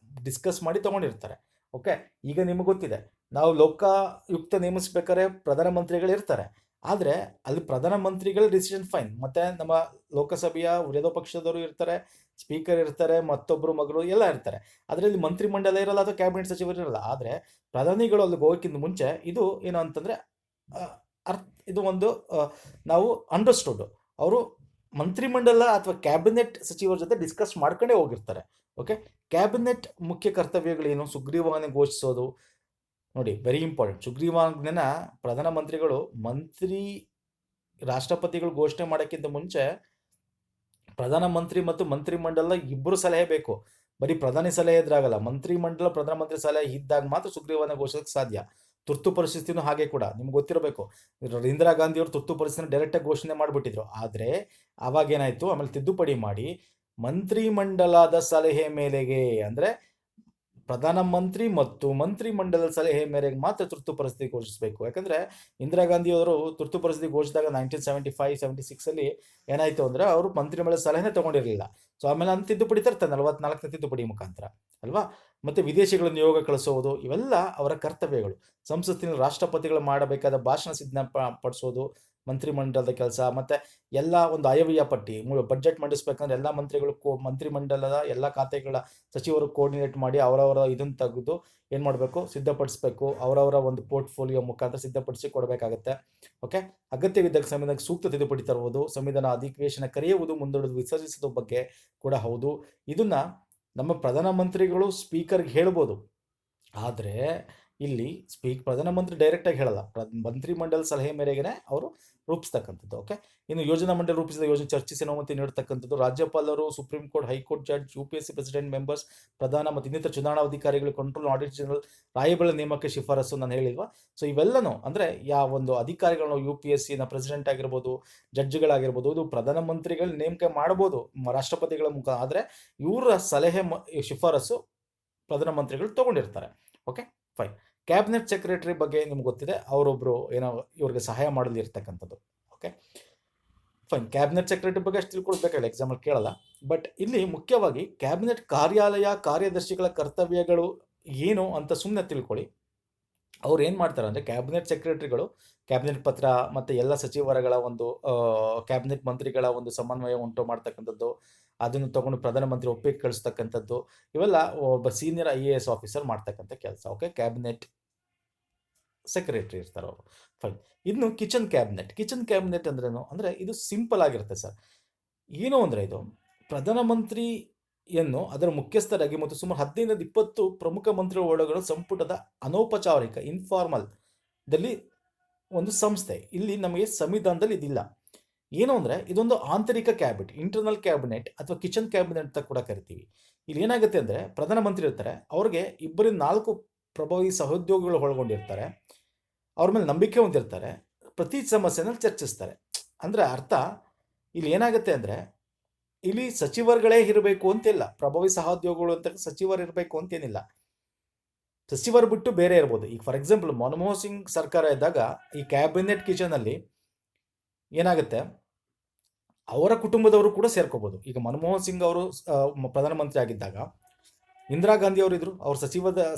ಡಿಸ್ಕಸ್ ಮಾಡಿ ತೊಗೊಂಡಿರ್ತಾರೆ. ಓಕೆ, ಈಗ ನಿಮಗೆ ಗೊತ್ತಿದೆ, ನಾವು ಲೋಕಾಯುಕ್ತ ನೇಮಿಸ್ಬೇಕಾದ್ರೆ ಪ್ರಧಾನಮಂತ್ರಿಗಳು ಇರ್ತಾರೆ. ಆದರೆ ಅಲ್ಲಿ ಪ್ರಧಾನಮಂತ್ರಿಗಳ ಡಿಸಿಷನ್ ಫೈನ್, ಮತ್ತೆ ನಮ್ಮ ಲೋಕಸಭೆಯ ವಿರೋಧ ಪಕ್ಷದವರು ಇರ್ತಾರೆ, ಸ್ಪೀಕರ್ ಇರ್ತಾರೆ, ಮತ್ತೊಬ್ಬರು ಮಗಳು ಎಲ್ಲ ಇರ್ತಾರೆ. ಅದರಲ್ಲಿ ಮಂತ್ರಿಮಂಡಲ ಇರಲ್ಲ ಅಥವಾ ಕ್ಯಾಬಿನೆಟ್ ಸಚಿವರು ಇರಲ್ಲ. ಆದರೆ ಪ್ರಧಾನಿಗಳು ಅಲ್ಲಿಗೆ ಹೋಗೋಕ್ಕಿಂತ ಮುಂಚೆ ಇದು ಏನು ಅಂತಂದರೆ ಇದು ಒಂದು ನಾವು ಅಂಡರ್ಸ್ಟುಡ್, ಅವರು ಮಂತ್ರಿಮಂಡಲ ಅಥವಾ ಕ್ಯಾಬಿನೆಟ್ ಸಚಿವರ ಜೊತೆ ಡಿಸ್ಕಸ್ ಮಾಡ್ಕೊಂಡೇ ಹೋಗಿರ್ತಾರೆ. ಓಕೆ, ಕ್ಯಾಬಿನೆಟ್ ಮುಖ್ಯ ಕರ್ತವ್ಯಗಳೇನು? ಸುಗ್ರೀವಾಜ್ಞೆ ಘೋಷಿಸೋದು. ನೋಡಿ, ವೆರಿ ಇಂಪಾರ್ಟೆಂಟ್. ಸುಗ್ರೀವಾಜ್ಞೆನ ಪ್ರಧಾನಮಂತ್ರಿಗಳು ರಾಷ್ಟ್ರಪತಿಗಳು ಘೋಷಣೆ ಮಾಡೋಕ್ಕಿಂತ ಮುಂಚೆ ಪ್ರಧಾನಮಂತ್ರಿ ಮತ್ತು ಮಂತ್ರಿಮಂಡಲ ಇಬ್ಬರು ಸಲಹೆ ಬೇಕು. ಬರೀ ಪ್ರಧಾನಿ ಸಲಹೆ ಇದ್ರಾಗಲ್ಲ, ಮಂತ್ರಿಮಂಡಲ ಪ್ರಧಾನಮಂತ್ರಿ ಸಲಹೆ ಇದ್ದಾಗ ಮಾತ್ರ ಸುಗ್ರೀವಾಜ್ಞೆ ಘೋಷಿಸಕ್ಕೆ ಸಾಧ್ಯ. ತುರ್ತು ಪರಿಸ್ಥಿತಿನೂ ಹಾಗೆ ಕೂಡ ನಿಮ್ಗೆ ಗೊತ್ತಿರಬೇಕು. ಇಂದಿರಾ ಗಾಂಧಿ ಅವರು ತುರ್ತು ಪರಿಸ್ಥಿತಿನ ಡೈರೆಕ್ಟಾಗಿ ಘೋಷಣೆ ಮಾಡಿಬಿಟ್ಟಿದ್ರು. ಆದರೆ ಅವಾಗೇನಾಯಿತು, ಆಮೇಲೆ ತಿದ್ದುಪಡಿ ಮಾಡಿ ಮಂತ್ರಿಮಂಡಲದ ಸಲಹೆ ಮೇಲೆಗೆ, ಅಂದರೆ ಪ್ರಧಾನಮಂತ್ರಿ ಮತ್ತು ಮಂತ್ರಿಮಂಡಲದ ಸಲಹೆ ಮೇರೆಗೆ ಮಾತ್ರ ತುರ್ತು ಪರಿಸ್ಥಿತಿ ಘೋಷಿಸಬೇಕು. ಯಾಕಂದರೆ ಇಂದಿರಾ ಗಾಂಧಿಯವರು ತುರ್ತು ಪರಿಸ್ಥಿತಿ ಘೋಷಿಸಿದಾಗ 1975-76 ಏನಾಯಿತು ಅಂದರೆ ಅವರು ಮಂತ್ರಿಮಂಡಲದ ಸಲಹೆನೇ ತೊಗೊಂಡಿರಲಿಲ್ಲ. ಸೊ ಆಮೇಲೆ ಅಂತ ತಿದ್ದುಪಡಿ ತರ್ತಾರೆ 44ನೇ ತಿದ್ದುಪಡಿ ಮುಖಾಂತರ ಅಲ್ವಾ. ಮತ್ತು ವಿದೇಶಿಗಳ ನಿಯೋಗ ಕಳಿಸೋದು ಇವೆಲ್ಲ ಅವರ ಕರ್ತವ್ಯಗಳು. ಸಂಸತ್ತಿನ ರಾಷ್ಟ್ರಪತಿಗಳು ಮಾಡಬೇಕಾದ ಭಾಷಣ ಸಿದ್ಧಪಡಿಸೋದು ಮಂತ್ರಿಮಂಡಲದ ಕೆಲಸ. ಮತ್ತು ಎಲ್ಲ ಒಂದು ಆಯವ್ಯಯ ಪಟ್ಟಿ, ಬಡ್ಜೆಟ್ ಮಂಡಿಸ್ಬೇಕಂದ್ರೆ ಎಲ್ಲ ಮಂತ್ರಿಮಂಡಲದ ಎಲ್ಲ ಖಾತೆಗಳ ಸಚಿವರು ಕೋರ್ಡಿನೇಟ್ ಮಾಡಿ ಅವರವರ ಇದನ್ನು ತೆಗೆದು ಏನು ಮಾಡಬೇಕು, ಸಿದ್ಧಪಡಿಸ್ಬೇಕು. ಅವರವರ ಒಂದು ಪೋರ್ಟ್ಫೋಲಿಯೋ ಮುಖಾಂತರ ಸಿದ್ಧಪಡಿಸಿ ಕೊಡಬೇಕಾಗತ್ತೆ. ಓಕೆ, ಅಗತ್ಯವಿದ್ದಾಗ ಸಂವಿಧಾನಕ್ಕೆ ಸೂಕ್ತ ತಿದ್ದುಪಡಿ ತರುವುದು, ಸಂವಿಧಾನ ಅಧಿವೇಶನ ಕರೆಯುವುದು, ಮುಂದೂಡುವುದು, ವಿಸರ್ಜಿಸೋದು ಬಗ್ಗೆ ಕೂಡ ಹೌದು. ಇದನ್ನು ನಮ್ಮ ಪ್ರಧಾನಮಂತ್ರಿಗಳು ಸ್ಪೀಕರ್ಗೆ ಹೇಳ್ಬೋದು. ಆದರೆ ಇಲ್ಲಿ ಪ್ರಧಾನಮಂತ್ರಿ ಡೈರೆಕ್ಟಾಗಿ ಹೇಳಲ್ಲ, ಮಂತ್ರಿಮಂಡಲ ಸಲಹೆ ಮೇರೆಗೆ ಅವರು ರೂಪಿಸ್ತಕ್ಕಂಥದ್ದು. ಓಕೆ, ಇನ್ನು ಯೋಜನಾ ಮಂಡಳಿ ರೂಪಿಸಿದ ಯೋಜನೆ ಚರ್ಚಿಸಿ ಅನುಮತಿ ನೀಡತಕ್ಕಂಥದ್ದು ರಾಜ್ಯಪಾಲರು, supreme court, high court judge, UPSC president, members, ಪ್ರಧಾನ ಮತ್ತು ಇನ್ನಿತರ ಚುನಾವಣಾ ಅಧಿಕಾರಿಗಳು, ಕಂಟ್ರೋಲ್, ಆಡಿಟ್ ಜನರಲ್, ರಾಯಬಾರ ನೇಮಕ ಶಿಫಾರಸು ನಾನು ಹೇಳಿಲ್ವಾ. ಸೊ ಇವೆಲ್ಲನೂ ಅಂದರೆ ಯಾವ ಒಂದು ಅಧಿಕಾರಿಗಳು UPSCನ ಪ್ರೆಸಿಡೆಂಟ್ ಆಗಿರ್ಬೋದು, ಜಡ್ಜ್ಗಳಾಗಿರ್ಬೋದು, ಇದು ಪ್ರಧಾನಮಂತ್ರಿಗಳು ನೇಮಕ ಮಾಡ್ಬೋದು ರಾಷ್ಟ್ರಪತಿಗಳ ಮುಖ. ಆದರೆ ಇವರ ಸಲಹೆ ಶಿಫಾರಸು ಪ್ರಧಾನಮಂತ್ರಿಗಳು ತೊಗೊಂಡಿರ್ತಾರೆ. Okay, fine. ಕ್ಯಾಬಿನೆಟ್ ಸೆಕ್ರೆಟರಿ ಬಗ್ಗೆ ನಿಮ್ಗೆ ಗೊತ್ತಿದೆ, ಅವರೊಬ್ಬರು ಏನೋ ಇವ್ರಿಗೆ ಸಹಾಯ ಮಾಡಲು ಇರ್ತಕ್ಕಂಥದ್ದು. Okay, fine. ಕ್ಯಾಬಿನೆಟ್ ಸೆಕ್ರೆಟರಿ ಬಗ್ಗೆ ಅಷ್ಟು ತಿಳ್ಕೊಳ್ಬೇಕಾಗಿಲ್ಲ, ಎಕ್ಸಾಮಲ್ಲಿ ಕೇಳಲ್ಲ. ಬಟ್ ಇಲ್ಲಿ ಮುಖ್ಯವಾಗಿ ಕ್ಯಾಬಿನೆಟ್ ಕಾರ್ಯಾಲಯ ಕಾರ್ಯದರ್ಶಿಗಳ ಕರ್ತವ್ಯಗಳು ಏನು ಅಂತ ಸುಮ್ಮನೆ ತಿಳ್ಕೊಳ್ಳಿ. ಅವ್ರು ಏನು ಮಾಡ್ತಾರೆ ಅಂದರೆ, ಕ್ಯಾಬಿನೆಟ್ ಸೆಕ್ರೆಟರಿಗಳು ಕ್ಯಾಬಿನೆಟ್ ಪತ್ರ ಮತ್ತು ಎಲ್ಲ ಸಚಿವರುಗಳ ಒಂದು ಕ್ಯಾಬಿನೆಟ್ ಮಂತ್ರಿಗಳ ಒಂದು ಸಮನ್ವಯ ಉಂಟು ಮಾಡ್ತಕ್ಕಂಥದ್ದು, ಅದನ್ನು ತೊಗೊಂಡು ಪ್ರಧಾನಮಂತ್ರಿ ಒಪ್ಪಿಗೆ ಕಳಿಸ್ತಕ್ಕಂಥದ್ದು, ಇವೆಲ್ಲ ಒಬ್ಬ ಸೀನಿಯರ್ IAS ಆಫೀಸರ್ ಮಾಡ್ತಕ್ಕಂಥ ಕೆಲಸ. ಓಕೆ, ಕ್ಯಾಬಿನೆಟ್ ಸೆಕ್ರೆಟರಿ ಇರ್ತಾರೆ ಅವರು. ಫೈನ್. ಇನ್ನು ಕಿಚನ್ ಕ್ಯಾಬಿನೆಟ್ ಅಂದ್ರೇನು ಅಂದರೆ ಇದು ಸಿಂಪಲ್ ಆಗಿರುತ್ತೆ ಸರ್. ಏನು ಅಂದರೆ ಇದು ಪ್ರಧಾನಮಂತ್ರಿಯನ್ನು ಅದರ ಮುಖ್ಯಸ್ಥರಾಗಿ ಮತ್ತು ಸುಮಾರು 15-20 ಪ್ರಮುಖ ಮಂತ್ರಿಗಳು ಒಳಗಡೆ ಸಂಪುಟದ ಅನೌಪಚಾರಿಕ ಇನ್ಫಾರ್ಮಲ್ದಲ್ಲಿ ಒಂದು ಸಂಸ್ಥೆ. ಇಲ್ಲಿ ನಮಗೆ ಸಂವಿಧಾನದಲ್ಲಿ ಇದಿಲ್ಲ. ಏನು ಅಂದರೆ ಇದೊಂದು ಆಂತರಿಕ ಕ್ಯಾಬಿನೆಟ್, ಇಂಟರ್ನಲ್ ಕ್ಯಾಬಿನೆಟ್ ಅಥವಾ ಕಿಚನ್ ಕ್ಯಾಬಿನೆಟ್ ಅಂತ ಕೂಡ ಕರಿತೀವಿ. ಇಲ್ಲಿ ಏನಾಗುತ್ತೆ ಅಂದರೆ ಪ್ರಧಾನಮಂತ್ರಿ ಇರ್ತಾರೆ, ಅವ್ರಿಗೆ 2-4 ಪ್ರಭಾವಿ ಸಹೋದ್ಯೋಗಿಗಳು ಒಳಗೊಂಡಿರ್ತಾರೆ, ಅವ್ರ ಮೇಲೆ ನಂಬಿಕೆ ಹೊಂದಿರ್ತಾರೆ, ಪ್ರತಿ ಸಮಸ್ಯೆನಲ್ಲಿ ಚರ್ಚಿಸ್ತಾರೆ. ಅಂದರೆ ಅರ್ಥ ಇಲ್ಲಿ ಏನಾಗುತ್ತೆ ಅಂದರೆ ಇಲ್ಲಿ ಸಚಿವರುಗಳೇ ಇರಬೇಕು ಅಂತಿಲ್ಲ, ಪ್ರಭಾವಿ ಸಹೋದ್ಯೋಗಿಗಳು ಅಂತ ಸಚಿವರು ಇರಬೇಕು ಅಂತೇನಿಲ್ಲ. ಸಚಿವರು ಬಿಟ್ಟು ಬೇರೆ ಇರ್ಬೋದು. ಈಗ ಫಾರ್ ಎಕ್ಸಾಂಪಲ್ ಮನಮೋಹನ್ ಸಿಂಗ್ ಸರ್ಕಾರ ಇದ್ದಾಗ ಈ ಕ್ಯಾಬಿನೆಟ್ ಕಿಚನಲ್ಲಿ ಏನಾಗುತ್ತೆ, ಅವರ ಕುಟುಂಬದವರು ಕೂಡ ಸೇರ್ಕೋಬೋದು. ಈಗ ಮನಮೋಹನ್ ಸಿಂಗ್ ಅವರು ಪ್ರಧಾನಮಂತ್ರಿ ಆಗಿದ್ದಾಗ ಇಂದಿರಾ ಗಾಂಧಿ ಅವರು ಇದ್ರು, ಅವ್ರ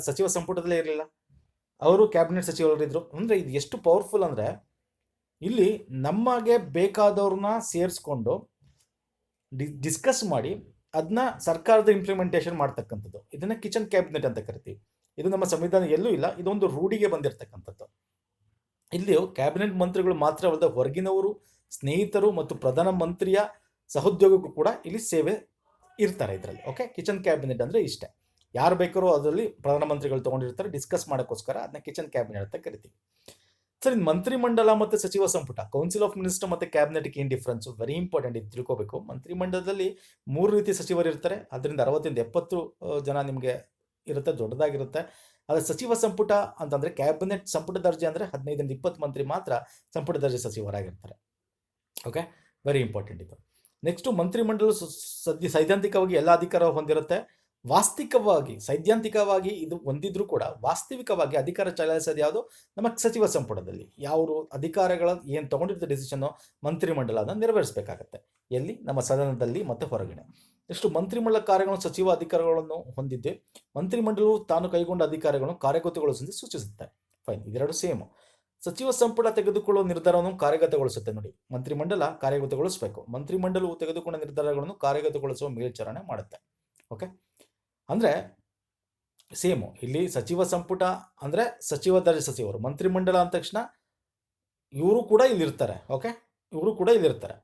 ಸಚಿವ ಸಂಪುಟದಲ್ಲೇ ಇರಲಿಲ್ಲ, ಅವರು ಕ್ಯಾಬಿನೆಟ್ ಸಚಿವರಿದ್ರು. ಅಂದರೆ ಇದು ಎಷ್ಟು ಪವರ್ಫುಲ್ ಅಂದರೆ ಇಲ್ಲಿ ನಮಗೆ ಬೇಕಾದವ್ರನ್ನ ಸೇರಿಸ್ಕೊಂಡು ಡಿಸ್ಕಸ್ ಮಾಡಿ ಅದನ್ನ ಸರ್ಕಾರದ ಇಂಪ್ಲಿಮೆಂಟೇಷನ್ ಮಾಡ್ತಕ್ಕಂಥದ್ದು, ಇದನ್ನು ಕಿಚನ್ ಕ್ಯಾಬಿನೆಟ್ ಅಂತ ಕರಿತೀವಿ. ಇದು ನಮ್ಮ ಸಂವಿಧಾನ ಎಲ್ಲೂ ಇಲ್ಲ, ಇದೊಂದು ರೂಢಿಗೆ ಬಂದಿರತಕ್ಕಂಥದ್ದು. ಇಲ್ಲಿ ಕ್ಯಾಬಿನೆಟ್ ಮಂತ್ರಿಗಳು ಮಾತ್ರವಲ್ಲದೆ ಹೊರಗಿನವರು, ಸ್ನೇಹಿತರು ಮತ್ತು ಪ್ರಧಾನಮಂತ್ರಿಯ ಸಹೋದ್ಯೋಗಿಗಳು ಕೂಡ ಇಲ್ಲಿ ಸೇವೆ ಇರ್ತಾರೆ ಇದರಲ್ಲಿ. ಓಕೆ, ಕಿಚನ್ ಕ್ಯಾಬಿನೆಟ್ ಅಂದರೆ ಇಷ್ಟೇ. ಯಾರು ಬೇಕಾದ್ರೂ ಅದರಲ್ಲಿ ಪ್ರಧಾನಮಂತ್ರಿಗಳು ತೊಗೊಂಡಿರ್ತಾರೆ, ಡಿಸ್ಕಸ್ ಮಾಡೋಕ್ಕೋಸ್ಕರ ಅದನ್ನ ಕಿಚನ್ ಕ್ಯಾಬಿನೆಟ್ ಅಂತ ಕರಿತೀವಿ. ಸರ್, ಇನ್ನು ಮಂತ್ರಿಮಂಡಲ ಮತ್ತು ಸಚಿವ ಸಂಪುಟ, ಕೌನ್ಸಿಲ್ ಆಫ್ ಮಿನಿಸ್ಟರ್ ಮತ್ತು ಕ್ಯಾಬಿನೆಟ್ಗೆ ಏನು ಡಿಫ್ರೆನ್ಸು? ವೆರಿ ಇಂಪಾರ್ಟೆಂಟ್, ಇದು ತಿಳ್ಕೋಬೇಕು. ಮಂತ್ರಿಮಂಡಲದಲ್ಲಿ 3 ರೀತಿ ಸಚಿವರು ಇರ್ತಾರೆ, ಅದರಿಂದ 60-70 ಜನ ನಿಮಗೆ ಇರುತ್ತೆ, ದೊಡ್ಡದಾಗಿರುತ್ತೆ. ಆದರೆ ಸಚಿವ ಸಂಪುಟ ಅಂತಂದರೆ ಕ್ಯಾಬಿನೆಟ್ ಸಂಪುಟ ದರ್ಜೆ ಅಂದರೆ 15-20 ಮಂತ್ರಿ ಮಾತ್ರ ಸಂಪುಟ ದರ್ಜೆ ಸಚಿವರಾಗಿರ್ತಾರೆ. ಓಕೆ, ವೆರಿ ಇಂಪಾರ್ಟೆಂಟ್ ಇದು. ನೆಕ್ಸ್ಟು ಮಂತ್ರಿಮಂಡಲ ಸೈದ್ಧಾಂತಿಕವಾಗಿ ಎಲ್ಲ ಅಧಿಕಾರ ಹೊಂದಿರುತ್ತೆ. ವಾಸ್ತವಿಕವಾಗಿ ಸೈದ್ಧಾಂತಿಕವಾಗಿ ಇದು ಹೊಂದಿದ್ರೂ ಕೂಡ ವಾಸ್ತವಿಕವಾಗಿ ಅಧಿಕಾರ ಚಲಾಯಿಸೋದು ಯಾವುದು? ನಮ್ಮ ಸಚಿವ ಸಂಪುಟದಲ್ಲಿ. ಯಾವ ಅಧಿಕಾರಗಳ ಏನು ತೊಗೊಂಡಿರ್ತಾರೆ ಡಿಸಿಷನ್ನು ಮಂತ್ರಿಮಂಡಲ ಅದನ್ನು ನೆರವೇರಿಸಬೇಕಾಗತ್ತೆ. ಎಲ್ಲಿ? ನಮ್ಮ ಸದನದಲ್ಲಿ ಮತ್ತು ಹೊರಗಡೆ. ನೆಕ್ಸ್ಟ್ ಮಂತ್ರಿಮಂಡಲ ಕಾರ್ಯಗಳನ್ನು ಸಚಿವ ಅಧಿಕಾರಗಳನ್ನು ಹೊಂದಿದ್ದೆ. ಮಂತ್ರಿಮಂಡಲವು ತಾನು ಕೈಗೊಂಡ ಅಧಿಕಾರಗಳನ್ನು ಕಾರ್ಯಗತಗೊಳಿಸುವಂತೆ ಸೂಚಿಸುತ್ತೆ. ಫೈನ್, ಇದೆರಡು ಸೇಮ್. ಸಚಿವ ಸಂಪುಟ ತೆಗೆದುಕೊಳ್ಳುವ ನಿರ್ಧಾರವನ್ನು ಕಾರ್ಯಗತಗೊಳಿಸುತ್ತೆ. ನೋಡಿ, ಮಂತ್ರಿಮಂಡಲ ಕಾರ್ಯಗತಗೊಳಿಸಬೇಕು, ಮಂತ್ರಿಮಂಡಲವು ತೆಗೆದುಕೊಂಡ ನಿರ್ಧಾರಗಳನ್ನು ಕಾರ್ಯಗತಗೊಳಿಸುವ ಮೇಲ್ವಿಚಾರಣೆ ಮಾಡುತ್ತೆ. ಓಕೆ, ಅಂದರೆ ಸೇಮು. ಇಲ್ಲಿ ಸಚಿವ ಸಂಪುಟ ಅಂದರೆ ಸಚಿವ ದರ್ಜೆ ಸಚಿವರು, ಮಂತ್ರಿಮಂಡಲ ಅಂದ ತಕ್ಷಣ ಇವರು ಕೂಡ ಇಲ್ಲಿರ್ತಾರೆ. ಓಕೆ, ಇವರು ಕೂಡ ಇಲ್ಲಿರ್ತಾರೆ.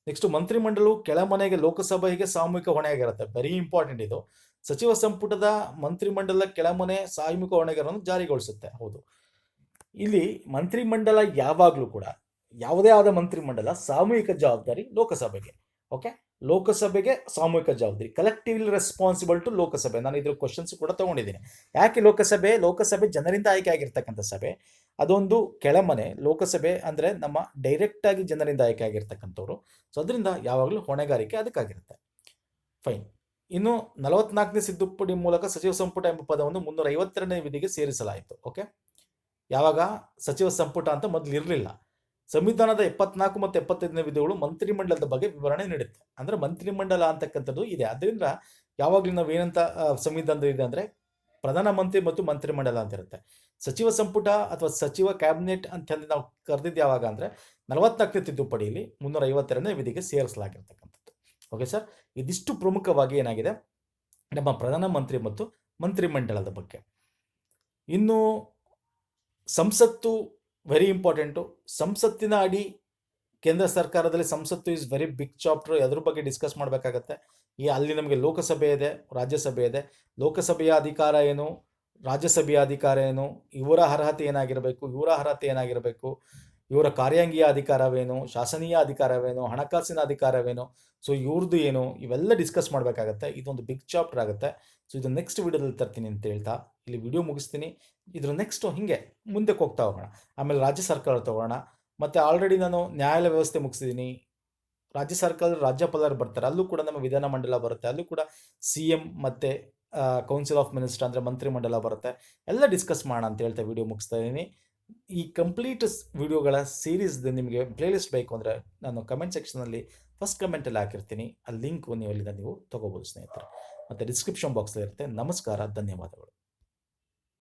ನೆಕ್ಸ್ಟ್ ಮಂತ್ರಿಮಂಡಲವು ಕೆಳಮನೆಗೆ ಲೋಕಸಭೆಗೆ ಸಾಮೂಹಿಕ ಹೊಣೆಯಾಗಿರುತ್ತೆ. ವೆರಿ ಇಂಪಾರ್ಟೆಂಟ್ ಇದು. ಸಚಿವ ಸಂಪುಟದ ಮಂತ್ರಿಮಂಡಲ ಕೆಳಮನೆ ಸಾಮೂಹಿಕ ಹೊಣೆಗಾರನ್ನು ಜಾರಿಗೊಳಿಸುತ್ತೆ. ಹೌದು, ಇಲ್ಲಿ ಮಂತ್ರಿಮಂಡಲ ಯಾವಾಗಲೂ ಕೂಡ ಯಾವುದೇ ಆದ ಮಂತ್ರಿಮಂಡಲ ಸಾಮೂಹಿಕ ಜವಾಬ್ದಾರಿ ಲೋಕಸಭೆಗೆ. ಓಕೆ, ಲೋಕಸಭೆಗೆ ಸಾಮೂಹಿಕ ಜವಾಬ್ದಾರಿ, ಕಲೆಕ್ಟಿವ್ಲಿ ರೆಸ್ಪಾನ್ಸಿಬಲ್ ಟು ಲೋಕಸಭೆ. ನಾನು ಇದ್ರ ಕ್ವಶನ್ಸ್ ಕೂಡ ತಗೊಂಡಿದ್ದೀನಿ. ಯಾಕೆ ಲೋಕಸಭೆ ಜನರಿಂದ ಆಯ್ಕೆ ಆಗಿರ್ತಕ್ಕಂಥ ಸಭೆ. ಅದೊಂದು ಕೆಳಮನೆ. ಲೋಕಸಭೆ ಅಂದರೆ ನಮ್ಮ ಡೈರೆಕ್ಟ್ ಆಗಿ ಜನರಿಂದ ಆಯ್ಕೆ ಆಗಿರ್ತಕ್ಕಂಥವ್ರು. ಸೊ ಅದರಿಂದ ಯಾವಾಗಲೂ ಹೊಣೆಗಾರಿಕೆ ಅದಕ್ಕಾಗಿರುತ್ತೆ. ಫೈನ್. ಇನ್ನು 44ನೇ ತಿದ್ದುಪಡಿ ಮೂಲಕ ಸಚಿವ ಸಂಪುಟ ಎಂಬ ಪದವನ್ನು 352ನೇ ವಿಧಿಗೆ ಸೇರಿಸಲಾಯಿತು. ಓಕೆ, ಯಾವಾಗ ಸಚಿವ ಸಂಪುಟ ಅಂತ ಮೊದಲು ಇರಲಿಲ್ಲ. ಸಂವಿಧಾನದ 74 ಮತ್ತು 75ನೇ ವಿಧಿಗಳು ಮಂತ್ರಿಮಂಡಲದ ಬಗ್ಗೆ ವಿವರಣೆ ನೀಡುತ್ತೆ. ಅಂದರೆ ಮಂತ್ರಿಮಂಡಲ ಅಂತಕ್ಕಂಥದ್ದು ಇದೆ. ಅದರಿಂದ ಯಾವಾಗಲೂ ನಾವು ಏನಂತ ಸಂವಿಧಾನದ ಇದೆ ಅಂದರೆ ಪ್ರಧಾನಮಂತ್ರಿ ಮತ್ತು ಮಂತ್ರಿಮಂಡಲ ಅಂತ ಇರುತ್ತೆ. ಸಚಿವ ಸಂಪುಟ ಅಥವಾ ಸಚಿವ ಕ್ಯಾಬಿನೆಟ್ ಅಂತ ನಾವು ಕರೆದಿದ್ದು ಯಾವಾಗ ಅಂದರೆ 44ನೇ ತಿದ್ದುಪಡಿಯಲ್ಲಿ 352ನೇ ವಿಧಿಗೆ ಸೇರಿಸಲಾಗಿರ್ತಕ್ಕಂಥದ್ದು. ಓಕೆ ಸರ್, ಇದಿಷ್ಟು ಪ್ರಮುಖವಾಗಿ ಏನಾಗಿದೆ ನಮ್ಮ ಪ್ರಧಾನಮಂತ್ರಿ ಮತ್ತು ಮಂತ್ರಿಮಂಡಲದ ಬಗ್ಗೆ. ಇನ್ನು ಸಂಸತ್ತು ವೆರಿ ಇಂಪಾರ್ಟೆಂಟು. ಸಂಸತ್ತಿನ ಅಡಿ ಕೇಂದ್ರ ಸರ್ಕಾರದಲ್ಲಿ ಸಂಸತ್ತು ಇಸ್ ವೆರಿ ಬಿಗ್ ಚಾಪ್ಟರ್. ಅದ್ರ ಬಗ್ಗೆ ಡಿಸ್ಕಸ್ ಮಾಡಬೇಕಾಗತ್ತೆ. ಅಲ್ಲಿ ನಮಗೆ ಲೋಕಸಭೆ ಇದೆ, ರಾಜ್ಯಸಭೆ ಇದೆ. ಲೋಕಸಭೆಯ ಅಧಿಕಾರ ಏನು, ರಾಜ್ಯಸಭೆಯ ಅಧಿಕಾರ ಏನು, ಇವರ ಅರ್ಹತೆ ಏನಾಗಿರಬೇಕು, ಇವರ ಅರ್ಹತೆ ಏನಾಗಿರಬೇಕು, ಇವರ ಕಾರ್ಯಾಂಗೀಯ ಅಧಿಕಾರವೇನು, ಶಾಸನೀಯ ಅಧಿಕಾರವೇನು, ಹಣಕಾಸಿನ ಅಧಿಕಾರವೇನು, ಸೊ ಇವ್ರದ್ದು ಏನು, ಇವೆಲ್ಲ ಡಿಸ್ಕಸ್ ಮಾಡಬೇಕಾಗತ್ತೆ. ಇದೊಂದು ಬಿಗ್ ಚಾಪ್ಟರ್ ಆಗುತ್ತೆ. ಸೊ ಇದು ನೆಕ್ಸ್ಟ್ ವಿಡಿಯೋದಲ್ಲಿ ತರ್ತೀನಿ ಅಂತ ಹೇಳ್ತಾ ಇಲ್ಲಿ ವಿಡಿಯೋ ಮುಗಿಸ್ತೀನಿ. ಇದ್ರ ನೆಕ್ಸ್ಟು ಹಿಂಗೆ ಮುಂದಕ್ಕೆ ಹೋಗ್ತಾ ಹೋಗೋಣ. ಆಮೇಲೆ ರಾಜ್ಯ ಸರ್ಕಾರ ತಗೋಣ. ಮತ್ತು ಆಲ್ರೆಡಿ ನಾನು ನ್ಯಾಯಾಲಯ ವ್ಯವಸ್ಥೆ ಮುಗಿಸಿದ್ದೀನಿ. ರಾಜ್ಯ ಸರ್ಕಾರದ ರಾಜ್ಯಪಾಲರು ಬರ್ತಾರೆ, ಅಲ್ಲೂ ಕೂಡ ನಮ್ಮ ವಿಧಾನಮಂಡಲ ಬರುತ್ತೆ, ಅಲ್ಲೂ ಕೂಡ CM ಮತ್ತು ಕೌನ್ಸಿಲ್ ಆಫ್ ಮಿನಿಸ್ಟರ್ ಅಂದರೆ ಮಂತ್ರಿಮಂಡಲ ಬರುತ್ತೆ. ಎಲ್ಲ ಡಿಸ್ಕಸ್ ಮಾಡೋಣ ಅಂತ ಹೇಳ್ತಾ ವಿಡಿಯೋ ಮುಗಿಸ್ತಾ ಇದ್ದೀನಿ. ಈ ಕಂಪ್ಲೀಟ್ ವಿಡಿಯೋಗಳ ಸೀರೀಸ್ ನಿಮಗೆ ಪ್ಲೇಲಿಸ್ಟ್ ಬೇಕು ಅಂದರೆ ನಾನು ಕಮೆಂಟ್ ಸೆಕ್ಷನಲ್ಲಿ ಫಸ್ಟ್ ಕಮೆಂಟಲ್ಲಿ ಹಾಕಿರ್ತೀನಿ. ಆ ಲಿಂಕ್ ನೀವು ಅಲ್ಲಿಂದ ನೀವು ತೊಗೋಬೋದು ಸ್ನೇಹಿತರೆ. ಮತ್ತು ಡಿಸ್ಕ್ರಿಪ್ಷನ್ ಬಾಕ್ಸಲ್ಲಿ ಇರುತ್ತೆ. ನಮಸ್ಕಾರ, ಧನ್ಯವಾದಗಳು.